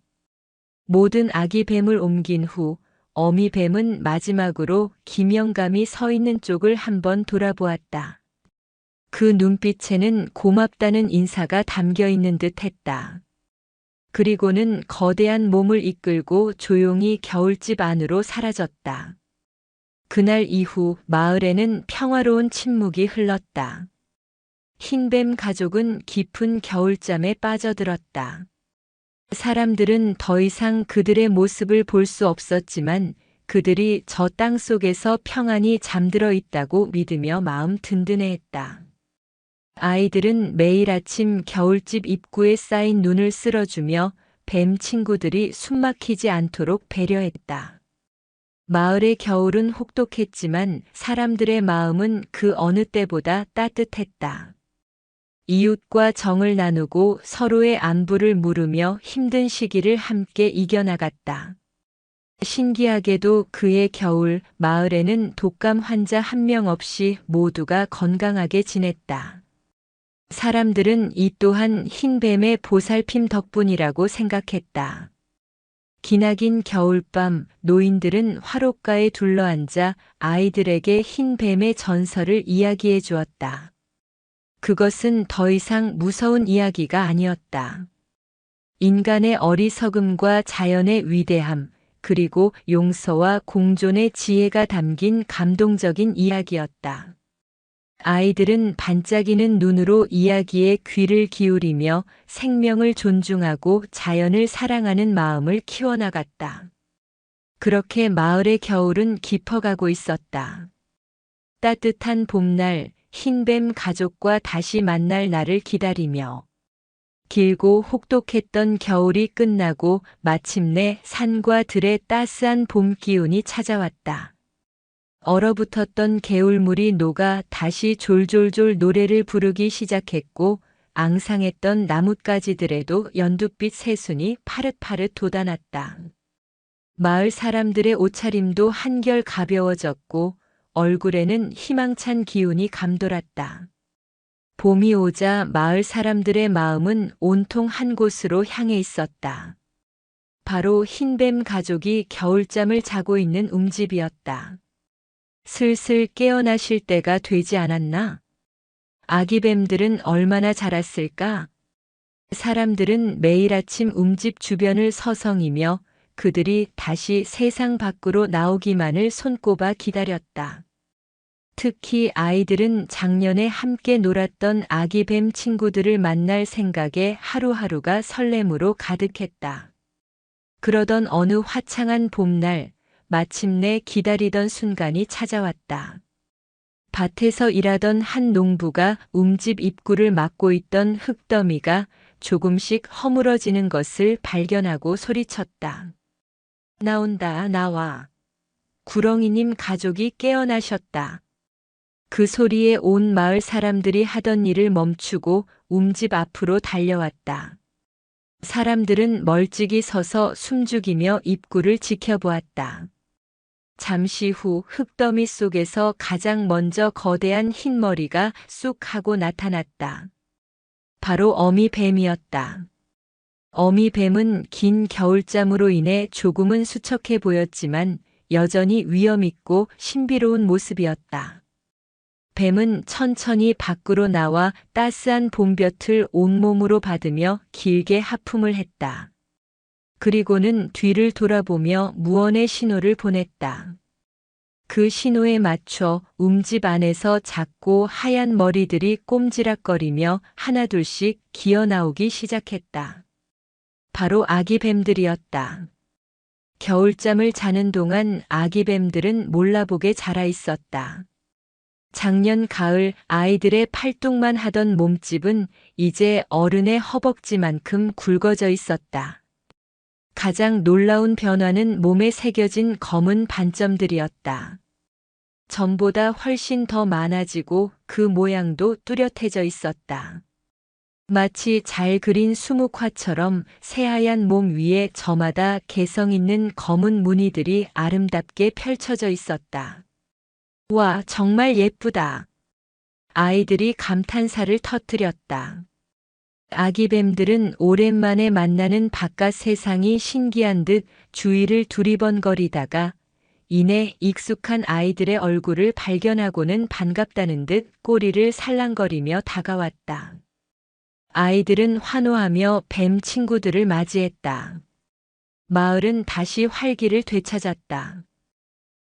모든 아기 뱀을 옮긴 후 어미 뱀은 마지막으로 김영감이 서 있는 쪽을 한번 돌아보았다. 그 눈빛에는 고맙다는 인사가 담겨 있는 듯 했다. 그리고는 거대한 몸을 이끌고 조용히 겨울집 안으로 사라졌다. 그날 이후 마을에는 평화로운 침묵이 흘렀다. 흰뱀 가족은 깊은 겨울잠에 빠져들었다. 사람들은 더 이상 그들의 모습을 볼 수 없었지만 그들이 저 땅 속에서 평안히 잠들어 있다고 믿으며 마음 든든해했다. 아이들은 매일 아침 겨울집 입구에 쌓인 눈을 쓸어주며 뱀 친구들이 숨막히지 않도록 배려했다. 마을의 겨울은 혹독했지만 사람들의 마음은 그 어느 때보다 따뜻했다. 이웃과 정을 나누고 서로의 안부를 물으며 힘든 시기를 함께 이겨나갔다. 신기하게도 그해 겨울 마을에는 독감 환자 한 명 없이 모두가 건강하게 지냈다. 사람들은 이 또한 흰뱀의 보살핌 덕분이라고 생각했다. 기나긴 겨울밤 노인들은 화롯가에 둘러앉아 아이들에게 흰뱀의 전설을 이야기해 주었다. 그것은 더 이상 무서운 이야기가 아니었다. 인간의 어리석음과 자연의 위대함, 그리고 용서와 공존의 지혜가 담긴 감동적인 이야기였다. 아이들은 반짝이는 눈으로 이야기에 귀를 기울이며 생명을 존중하고 자연을 사랑하는 마음을 키워나갔다. 그렇게 마을의 겨울은 깊어가고 있었다. 따뜻한 봄날, 흰뱀 가족과 다시 만날 날을 기다리며 길고 혹독했던 겨울이 끝나고 마침내 산과 들의 따스한 봄 기운이 찾아왔다. 얼어붙었던 개울물이 녹아 다시 졸졸졸 노래를 부르기 시작했고 앙상했던 나뭇가지들에도 연두빛 새순이 파릇파릇 돋아났다. 마을 사람들의 옷차림도 한결 가벼워졌고 얼굴에는 희망찬 기운이 감돌았다. 봄이 오자 마을 사람들의 마음은 온통 한 곳으로 향해 있었다. 바로 흰뱀 가족이 겨울잠을 자고 있는 움집이었다. 슬슬 깨어나실 때가 되지 않았나? 아기뱀들은 얼마나 자랐을까? 사람들은 매일 아침 움집 주변을 서성이며 그들이 다시 세상 밖으로 나오기만을 손꼽아 기다렸다. 특히 아이들은 작년에 함께 놀았던 아기뱀 친구들을 만날 생각에 하루하루가 설렘으로 가득했다. 그러던 어느 화창한 봄날, 마침내 기다리던 순간이 찾아왔다. 밭에서 일하던 한 농부가 움집 입구를 막고 있던 흙더미가 조금씩 허물어지는 것을 발견하고 소리쳤다. 나온다, 나와. 구렁이님 가족이 깨어나셨다. 그 소리에 온 마을 사람들이 하던 일을 멈추고 움집 앞으로 달려왔다. 사람들은 멀찍이 서서 숨죽이며 입구를 지켜보았다. 잠시 후 흙더미 속에서 가장 먼저 거대한 흰 머리가 쑥 하고 나타났다. 바로 어미뱀이었다. 어미뱀은 긴 겨울잠으로 인해 조금은 수척해 보였지만 여전히 위엄있고 신비로운 모습이었다. 뱀은 천천히 밖으로 나와 따스한 봄볕을 온몸으로 받으며 길게 하품을 했다. 그리고는 뒤를 돌아보며 무언의 신호를 보냈다. 그 신호에 맞춰 움집 안에서 작고 하얀 머리들이 꼼지락거리며 하나둘씩 기어나오기 시작했다. 바로 아기뱀들이었다. 겨울잠을 자는 동안 아기뱀들은 몰라보게 자라 있었다. 작년 가을 아이들의 팔뚝만 하던 몸집은 이제 어른의 허벅지만큼 굵어져 있었다. 가장 놀라운 변화는 몸에 새겨진 검은 반점들이었다. 전보다 훨씬 더 많아지고 그 모양도 뚜렷해져 있었다. 마치 잘 그린 수묵화처럼 새하얀 몸 위에 저마다 개성 있는 검은 무늬들이 아름답게 펼쳐져 있었다. 와, 정말 예쁘다. 아이들이 감탄사를 터뜨렸다. 아기뱀들은 오랜만에 만나는 바깥 세상이 신기한 듯 주위를 두리번거리다가 이내 익숙한 아이들의 얼굴을 발견하고는 반갑다는 듯 꼬리를 살랑거리며 다가왔다. 아이들은 환호하며 뱀 친구들을 맞이했다. 마을은 다시 활기를 되찾았다.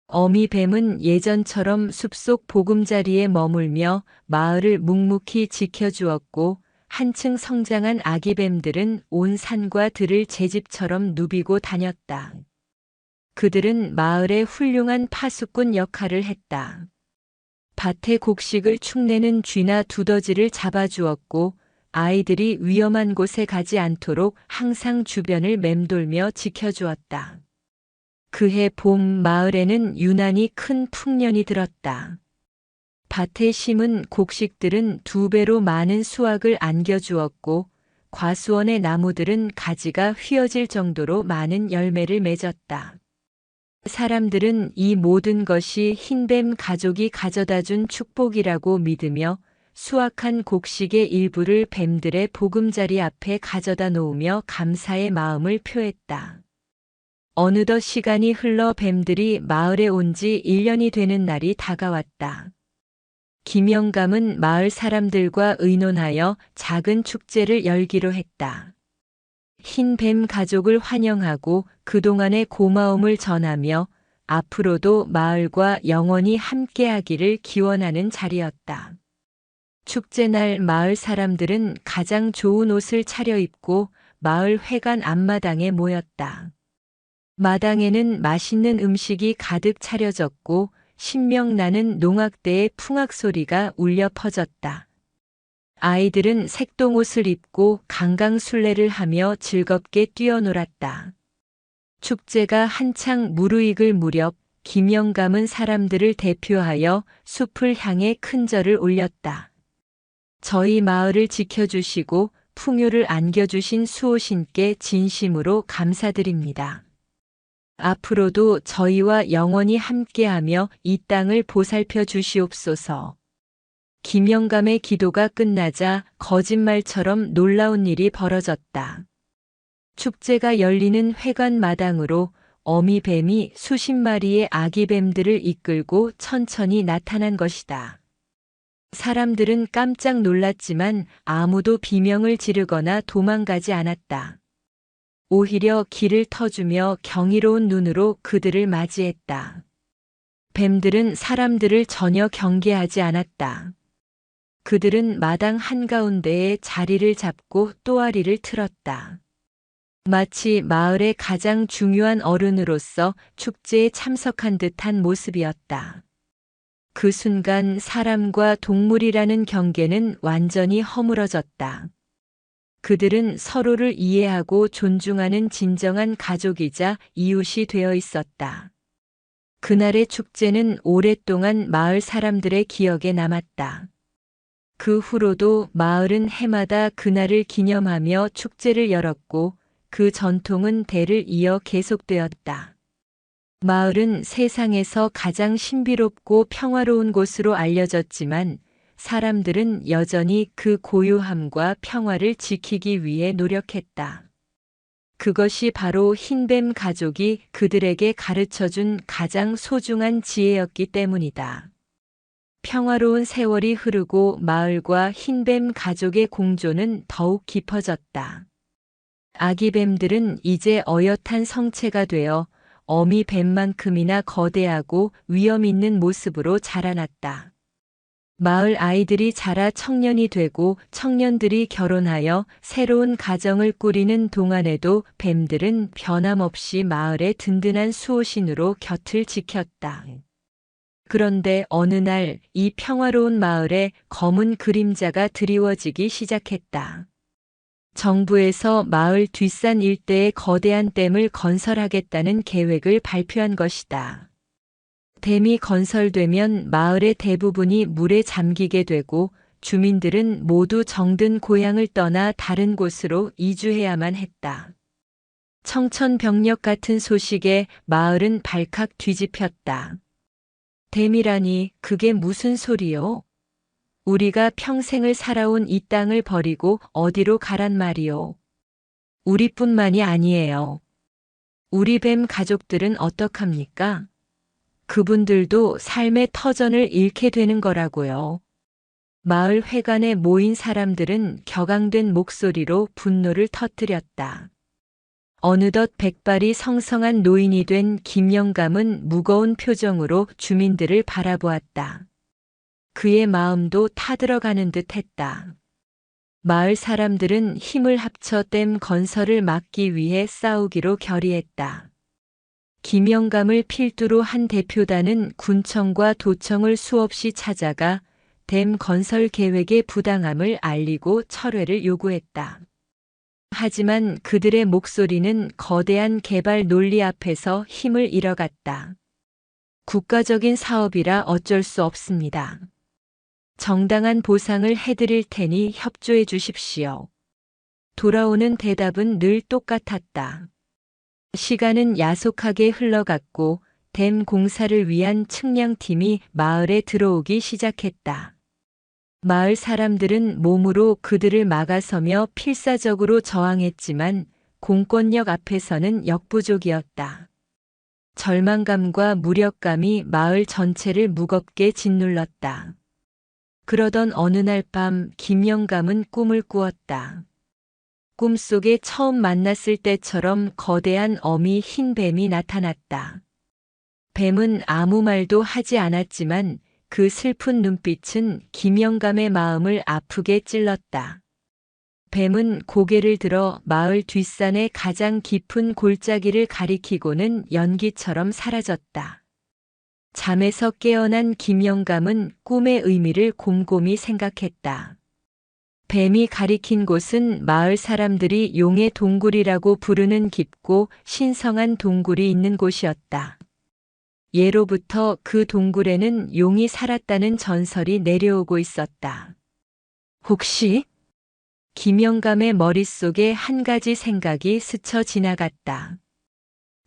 어미뱀은 예전처럼 숲속 보금자리에 머물며 마을을 묵묵히 지켜주었고, 한층 성장한 아기뱀들은 온 산과 들을 제 집처럼 누비고 다녔다. 그들은 마을의 훌륭한 파수꾼 역할을 했다. 밭의 곡식을 축내는 쥐나 두더지를 잡아주었고, 아이들이 위험한 곳에 가지 않도록 항상 주변을 맴돌며 지켜주었다. 그해 봄 마을에는 유난히 큰 풍년이 들었다. 밭에 심은 곡식들은 2배로 많은 수확을 안겨주었고, 과수원의 나무들은 가지가 휘어질 정도로 많은 열매를 맺었다. 사람들은 이 모든 것이 흰뱀 가족이 가져다 준 축복이라고 믿으며 수확한 곡식의 일부를 뱀들의 보금자리 앞에 가져다 놓으며 감사의 마음을 표했다. 어느덧 시간이 흘러 뱀들이 마을에 온 지 1년이 되는 날이 다가왔다. 김영감은 마을 사람들과 의논하여 작은 축제를 열기로 했다. 흰 뱀 가족을 환영하고 그동안의 고마움을 전하며 앞으로도 마을과 영원히 함께하기를 기원하는 자리였다. 축제날 마을 사람들은 가장 좋은 옷을 차려입고 마을 회관 앞마당에 모였다. 마당에는 맛있는 음식이 가득 차려졌고 신명나는 농악대의 풍악 소리가 울려 퍼졌다. 아이들은 색동옷을 입고 강강술래를 하며 즐겁게 뛰어놀았다. 축제가 한창 무르익을 무렵 김영감은 사람들을 대표하여 숲을 향해 큰 절을 올렸다. 저희 마을을 지켜주시고 풍요를 안겨주신 수호신께 진심으로 감사드립니다. 앞으로도 저희와 영원히 함께하며 이 땅을 보살펴 주시옵소서. 김영감의 기도가 끝나자 거짓말처럼 놀라운 일이 벌어졌다. 축제가 열리는 회관 마당으로 어미뱀이 수십 마리의 아기뱀들을 이끌고 천천히 나타난 것이다. 사람들은 깜짝 놀랐지만 아무도 비명을 지르거나 도망가지 않았다. 오히려 길을 터주며 경이로운 눈으로 그들을 맞이했다. 뱀들은 사람들을 전혀 경계하지 않았다. 그들은 마당 한가운데에 자리를 잡고 또아리를 틀었다. 마치 마을의 가장 중요한 어른으로서 축제에 참석한 듯한 모습이었다. 그 순간 사람과 동물이라는 경계는 완전히 허물어졌다. 그들은 서로를 이해하고 존중하는 진정한 가족이자 이웃이 되어 있었다. 그날의 축제는 오랫동안 마을 사람들의 기억에 남았다. 그 후로도 마을은 해마다 그날을 기념하며 축제를 열었고 그 전통은 대를 이어 계속되었다. 마을은 세상에서 가장 신비롭고 평화로운 곳으로 알려졌지만 사람들은 여전히 그 고요함과 평화를 지키기 위해 노력했다. 그것이 바로 흰뱀 가족이 그들에게 가르쳐준 가장 소중한 지혜였기 때문이다. 평화로운 세월이 흐르고 마을과 흰뱀 가족의 공조는 더욱 깊어졌다. 아기뱀들은 이제 어엿한 성체가 되어 어미뱀만큼이나 거대하고 위험 있는 모습으로 자라났다. 마을 아이들이 자라 청년이 되고 청년들이 결혼하여 새로운 가정을 꾸리는 동안에도 뱀들은 변함없이 마을의 든든한 수호신으로 곁을 지켰다. 그런데 어느 날 이 평화로운 마을에 검은 그림자가 드리워지기 시작했다. 정부에서 마을 뒷산 일대에 거대한 댐을 건설하겠다는 계획을 발표한 것이다. 댐이 건설되면 마을의 대부분이 물에 잠기게 되고 주민들은 모두 정든 고향을 떠나 다른 곳으로 이주해야만 했다. 청천벽력 같은 소식에 마을은 발칵 뒤집혔다. 댐이라니 그게 무슨 소리요? 우리가 평생을 살아온 이 땅을 버리고 어디로 가란 말이요? 우리뿐만이 아니에요. 우리 뱀 가족들은 어떡합니까? 그분들도 삶의 터전을 잃게 되는 거라고요. 마을 회관에 모인 사람들은 격앙된 목소리로 분노를 터뜨렸다. 어느덧 백발이 성성한 노인이 된 김영감은 무거운 표정으로 주민들을 바라보았다. 그의 마음도 타들어가는 듯 했다. 마을 사람들은 힘을 합쳐 댐 건설을 막기 위해 싸우기로 결의했다. 김영감을 필두로 한 대표단은 군청과 도청을 수없이 찾아가 댐 건설 계획의 부당함을 알리고 철회를 요구했다. 하지만 그들의 목소리는 거대한 개발 논리 앞에서 힘을 잃어갔다. 국가적인 사업이라 어쩔 수 없습니다. 정당한 보상을 해드릴 테니 협조해 주십시오. 돌아오는 대답은 늘 똑같았다. 시간은 야속하게 흘러갔고 댐 공사를 위한 측량팀이 마을에 들어오기 시작했다. 마을 사람들은 몸으로 그들을 막아서며 필사적으로 저항했지만 공권력 앞에서는 역부족이었다. 절망감과 무력감이 마을 전체를 무겁게 짓눌렀다. 그러던 어느 날 밤 김영감은 꿈을 꾸었다. 꿈속에 처음 만났을 때처럼 거대한 어미 흰 뱀이 나타났다. 뱀은 아무 말도 하지 않았지만 그 슬픈 눈빛은 김영감의 마음을 아프게 찔렀다. 뱀은 고개를 들어 마을 뒷산의 가장 깊은 골짜기를 가리키고는 연기처럼 사라졌다. 잠에서 깨어난 김영감은 꿈의 의미를 곰곰이 생각했다. 뱀이 가리킨 곳은 마을 사람들이 용의 동굴이라고 부르는 깊고 신성한 동굴이 있는 곳이었다. 예로부터 그 동굴에는 용이 살았다는 전설이 내려오고 있었다. 혹시? 김영감의 머릿속에 한 가지 생각이 스쳐 지나갔다.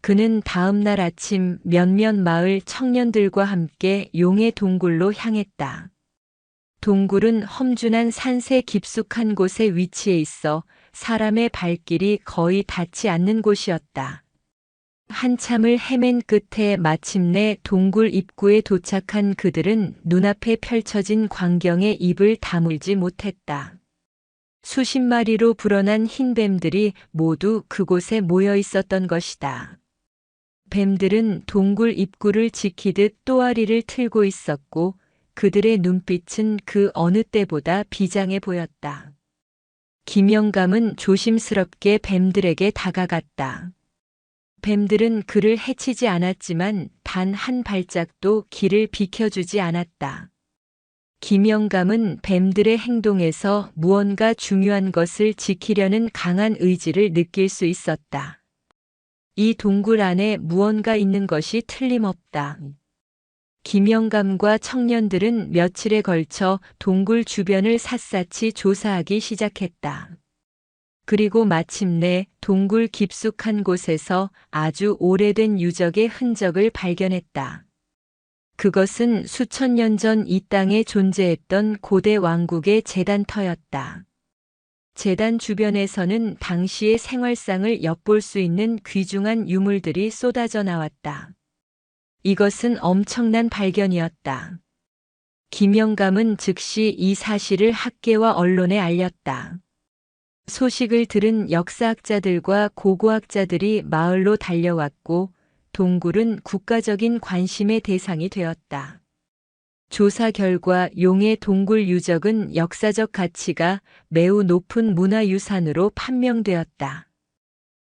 그는 다음 날 아침 몇몇 마을 청년들과 함께 용의 동굴로 향했다. 동굴은 험준한 산세 깊숙한 곳에 위치해 있어 사람의 발길이 거의 닿지 않는 곳이었다. 한참을 헤맨 끝에 마침내 동굴 입구에 도착한 그들은 눈앞에 펼쳐진 광경에 입을 다물지 못했다. 수십 마리로 불어난 흰 뱀들이 모두 그곳에 모여 있었던 것이다. 뱀들은 동굴 입구를 지키듯 또아리를 틀고 있었고 그들의 눈빛은 그 어느 때보다 비장해 보였다. 김영감은 조심스럽게 뱀들에게 다가갔다. 뱀들은 그를 해치지 않았지만 단 한 발짝도 길을 비켜주지 않았다. 김영감은 뱀들의 행동에서 무언가 중요한 것을 지키려는 강한 의지를 느낄 수 있었다. 이 동굴 안에 무언가 있는 것이 틀림없다. 김영감과 청년들은 며칠에 걸쳐 동굴 주변을 샅샅이 조사하기 시작했다. 그리고 마침내 동굴 깊숙한 곳에서 아주 오래된 유적의 흔적을 발견했다. 그것은 수천 년 전 이 땅에 존재했던 고대 왕국의 제단터였다. 제단 주변에서는 당시의 생활상을 엿볼 수 있는 귀중한 유물들이 쏟아져 나왔다. 이것은 엄청난 발견이었다. 김영감은 즉시 이 사실을 학계와 언론에 알렸다. 소식을 들은 역사학자들과 고고학자들이 마을로 달려왔고 동굴은 국가적인 관심의 대상이 되었다. 조사 결과 용의 동굴 유적은 역사적 가치가 매우 높은 문화유산으로 판명되었다.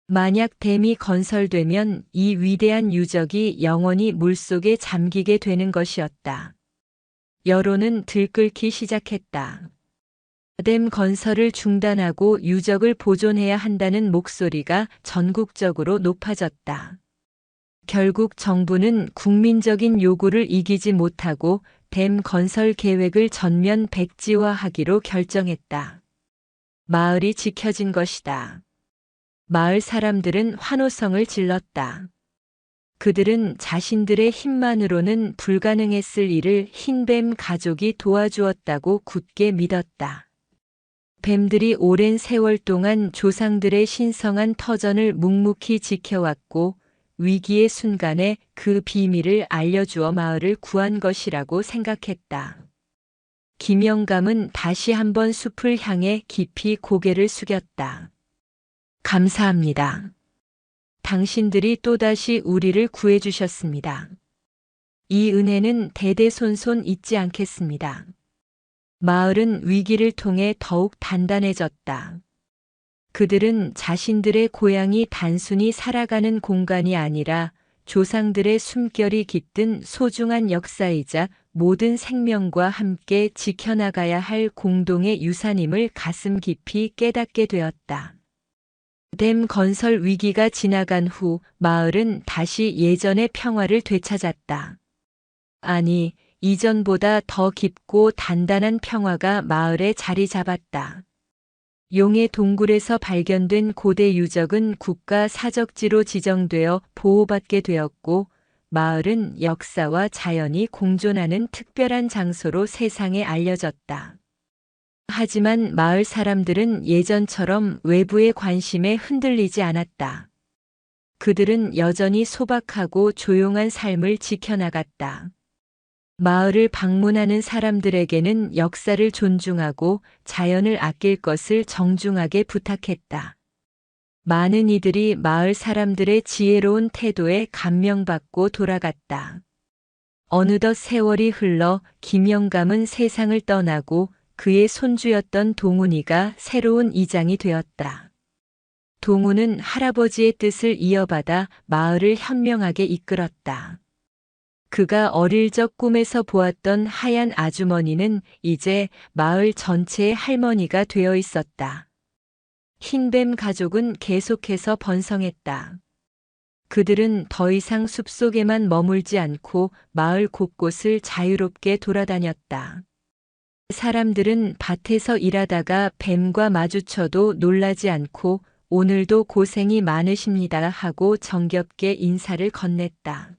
만약 댐이 건설되면 이 위대한 유적이 영원히 물속에 잠기게 되는 것이었다. 여론은 들끓기 시작했다. 댐 건설을 중단하고 유적을 보존해야 한다는 목소리가 전국적으로 높아졌다. 결국 정부는 국민적인 요구를 이기지 못하고 댐 건설 계획을 전면 백지화하기로 결정했다. 마을이 지켜진 것이다. 마을 사람들은 환호성을 질렀다. 그들은 자신들의 힘만으로는 불가능했을 일을 흰뱀 가족이 도와주었다고 굳게 믿었다. 뱀들이 오랜 세월 동안 조상들의 신성한 터전을 묵묵히 지켜왔고 위기의 순간에 그 비밀을 알려주어 마을을 구한 것이라고 생각했다. 김영감은 다시 한번 숲을 향해 깊이 고개를 숙였다. 감사합니다. 당신들이 또다시 우리를 구해주셨습니다. 이 은혜는 대대손손 잊지 않겠습니다. 마을은 위기를 통해 더욱 단단해졌다. 그들은 자신들의 고향이 단순히 살아가는 공간이 아니라 조상들의 숨결이 깃든 소중한 역사이자 모든 생명과 함께 지켜나가야 할 공동의 유산임을 가슴 깊이 깨닫게 되었다. 댐 건설 위기가 지나간 후 마을은 다시 예전의 평화를 되찾았다. 아니, 이전보다 더 깊고 단단한 평화가 마을에 자리 잡았다. 용의 동굴에서 발견된 고대 유적은 국가 사적지로 지정되어 보호받게 되었고, 마을은 역사와 자연이 공존하는 특별한 장소로 세상에 알려졌다. 하지만 마을 사람들은 예전처럼 외부의 관심에 흔들리지 않았다. 그들은 여전히 소박하고 조용한 삶을 지켜나갔다. 마을을 방문하는 사람들에게는 역사를 존중하고 자연을 아낄 것을 정중하게 부탁했다. 많은 이들이 마을 사람들의 지혜로운 태도에 감명받고 돌아갔다. 어느덧 세월이 흘러 김영감은 세상을 떠나고 그의 손주였던 동훈이가 새로운 이장이 되었다. 동훈은 할아버지의 뜻을 이어받아 마을을 현명하게 이끌었다. 그가 어릴 적 꿈에서 보았던 하얀 아주머니는 이제 마을 전체의 할머니가 되어 있었다. 흰뱀 가족은 계속해서 번성했다. 그들은 더 이상 숲속에만 머물지 않고 마을 곳곳을 자유롭게 돌아다녔다. 사람들은 밭에서 일하다가 뱀과 마주쳐도 놀라지 않고 오늘도 고생이 많으십니다 하고 정겹게 인사를 건넸다.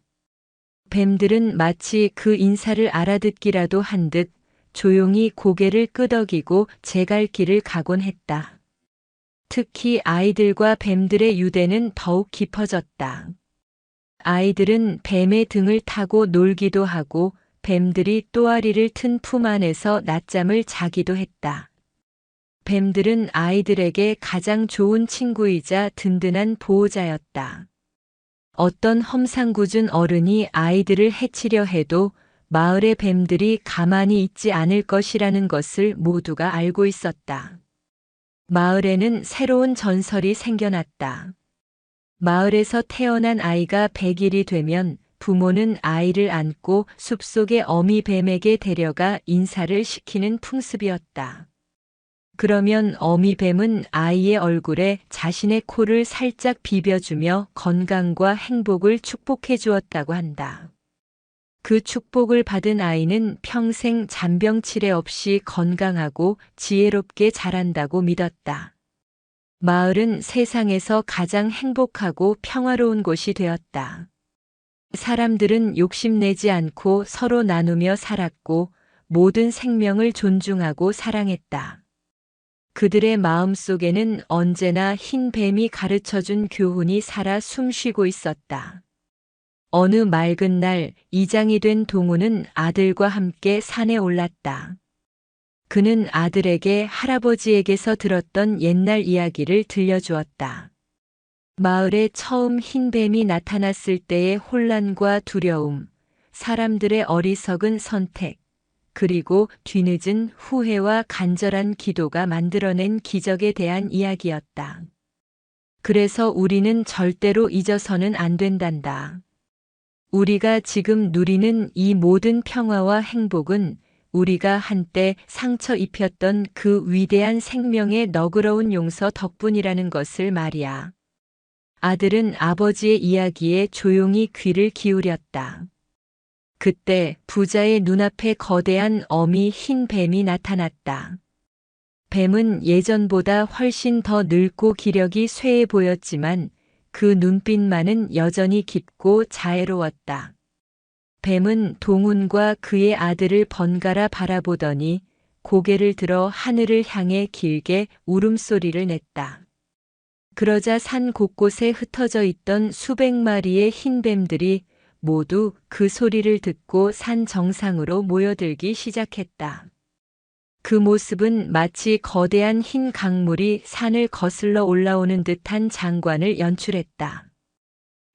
뱀들은 마치 그 인사를 알아듣기라도 한 듯 조용히 고개를 끄덕이고 제 갈 길을 가곤 했다. 특히 아이들과 뱀들의 유대는 더욱 깊어졌다. 아이들은 뱀의 등을 타고 놀기도 하고 뱀들이 또아리를 튼 품 안에서 낮잠을 자기도 했다. 뱀들은 아이들에게 가장 좋은 친구이자 든든한 보호자였다. 어떤 험상궂은 어른이 아이들을 해치려 해도 마을의 뱀들이 가만히 있지 않을 것이라는 것을 모두가 알고 있었다. 마을에는 새로운 전설이 생겨났다. 마을에서 태어난 아이가 100일이 되면 부모는 아이를 안고 숲속의 어미뱀에게 데려가 인사를 시키는 풍습이었다. 그러면 어미뱀은 아이의 얼굴에 자신의 코를 살짝 비벼주며 건강과 행복을 축복해 주었다고 한다. 그 축복을 받은 아이는 평생 잔병치레 없이 건강하고 지혜롭게 자란다고 믿었다. 마을은 세상에서 가장 행복하고 평화로운 곳이 되었다. 사람들은 욕심내지 않고 서로 나누며 살았고 모든 생명을 존중하고 사랑했다. 그들의 마음속에는 언제나 흰 뱀이 가르쳐준 교훈이 살아 숨쉬고 있었다. 어느 맑은 날 이장이 된 동우는 아들과 함께 산에 올랐다. 그는 아들에게 할아버지에게서 들었던 옛날 이야기를 들려주었다. 마을에 처음 흰 뱀이 나타났을 때의 혼란과 두려움, 사람들의 어리석은 선택, 그리고 뒤늦은 후회와 간절한 기도가 만들어낸 기적에 대한 이야기였다. 그래서 우리는 절대로 잊어서는 안 된단다. 우리가 지금 누리는 이 모든 평화와 행복은 우리가 한때 상처 입혔던 그 위대한 생명의 너그러운 용서 덕분이라는 것을 말이야. 아들은 아버지의 이야기에 조용히 귀를 기울였다. 그때 부자의 눈앞에 거대한 어미 흰 뱀이 나타났다. 뱀은 예전보다 훨씬 더 늙고 기력이 쇠해 보였지만 그 눈빛만은 여전히 깊고 자애로웠다. 뱀은 동훈과 그의 아들을 번갈아 바라보더니 고개를 들어 하늘을 향해 길게 울음소리를 냈다. 그러자 산 곳곳에 흩어져 있던 수백 마리의 흰 뱀들이 모두 그 소리를 듣고 산 정상으로 모여들기 시작했다. 그 모습은 마치 거대한 흰 강물이 산을 거슬러 올라오는 듯한 장관을 연출했다.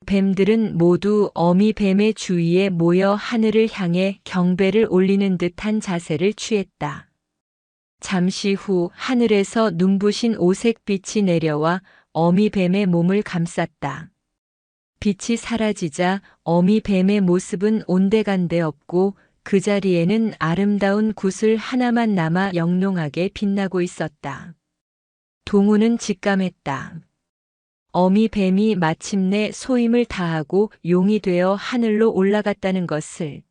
뱀들은 모두 어미 뱀의 주위에 모여 하늘을 향해 경배를 올리는 듯한 자세를 취했다. 잠시 후 하늘에서 눈부신 오색빛이 내려와 어미 뱀의 몸을 감쌌다. 빛이 사라지자 어미 뱀의 모습은 온데간데 없고 그 자리에는 아름다운 구슬 하나만 남아 영롱하게 빛나고 있었다. 동우는 직감했다. 어미 뱀이 마침내 소임을 다하고 용이 되어 하늘로 올라갔다는 것을.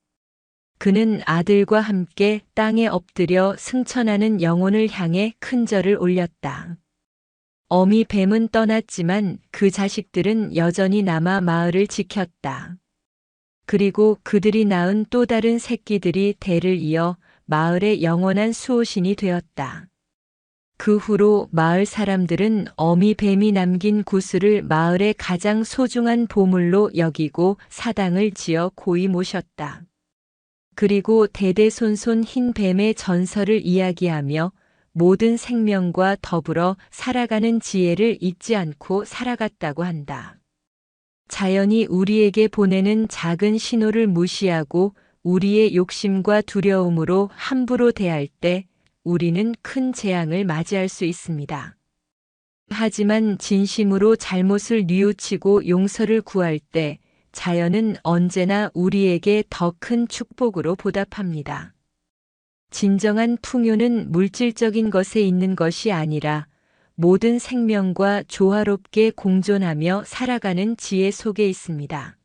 그는 아들과 함께 땅에 엎드려 승천하는 영혼을 향해 큰 절을 올렸다. 어미 뱀은 떠났지만 그 자식들은 여전히 남아 마을을 지켰다. 그리고 그들이 낳은 또 다른 새끼들이 대를 이어 마을의 영원한 수호신이 되었다. 그 후로 마을 사람들은 어미 뱀이 남긴 구슬을 마을의 가장 소중한 보물로 여기고 사당을 지어 고이 모셨다. 그리고 대대손손 흰 뱀의 전설을 이야기하며 모든 생명과 더불어 살아가는 지혜를 잊지 않고 살아갔다고 한다. 자연이 우리에게 보내는 작은 신호를 무시하고 우리의 욕심과 두려움으로 함부로 대할 때 우리는 큰 재앙을 맞이할 수 있습니다. 하지만 진심으로 잘못을 뉘우치고 용서를 구할 때 자연은 언제나 우리에게 더 큰 축복으로 보답합니다. 진정한 풍요는 물질적인 것에 있는 것이 아니라 모든 생명과 조화롭게 공존하며 살아가는 지혜 속에 있습니다.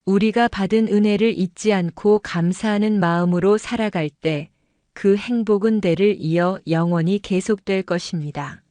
우리가 받은 은혜를 잊지 않고 감사하는 마음으로 살아갈 때 그 행복은 대를 이어 영원히 계속될 것입니다.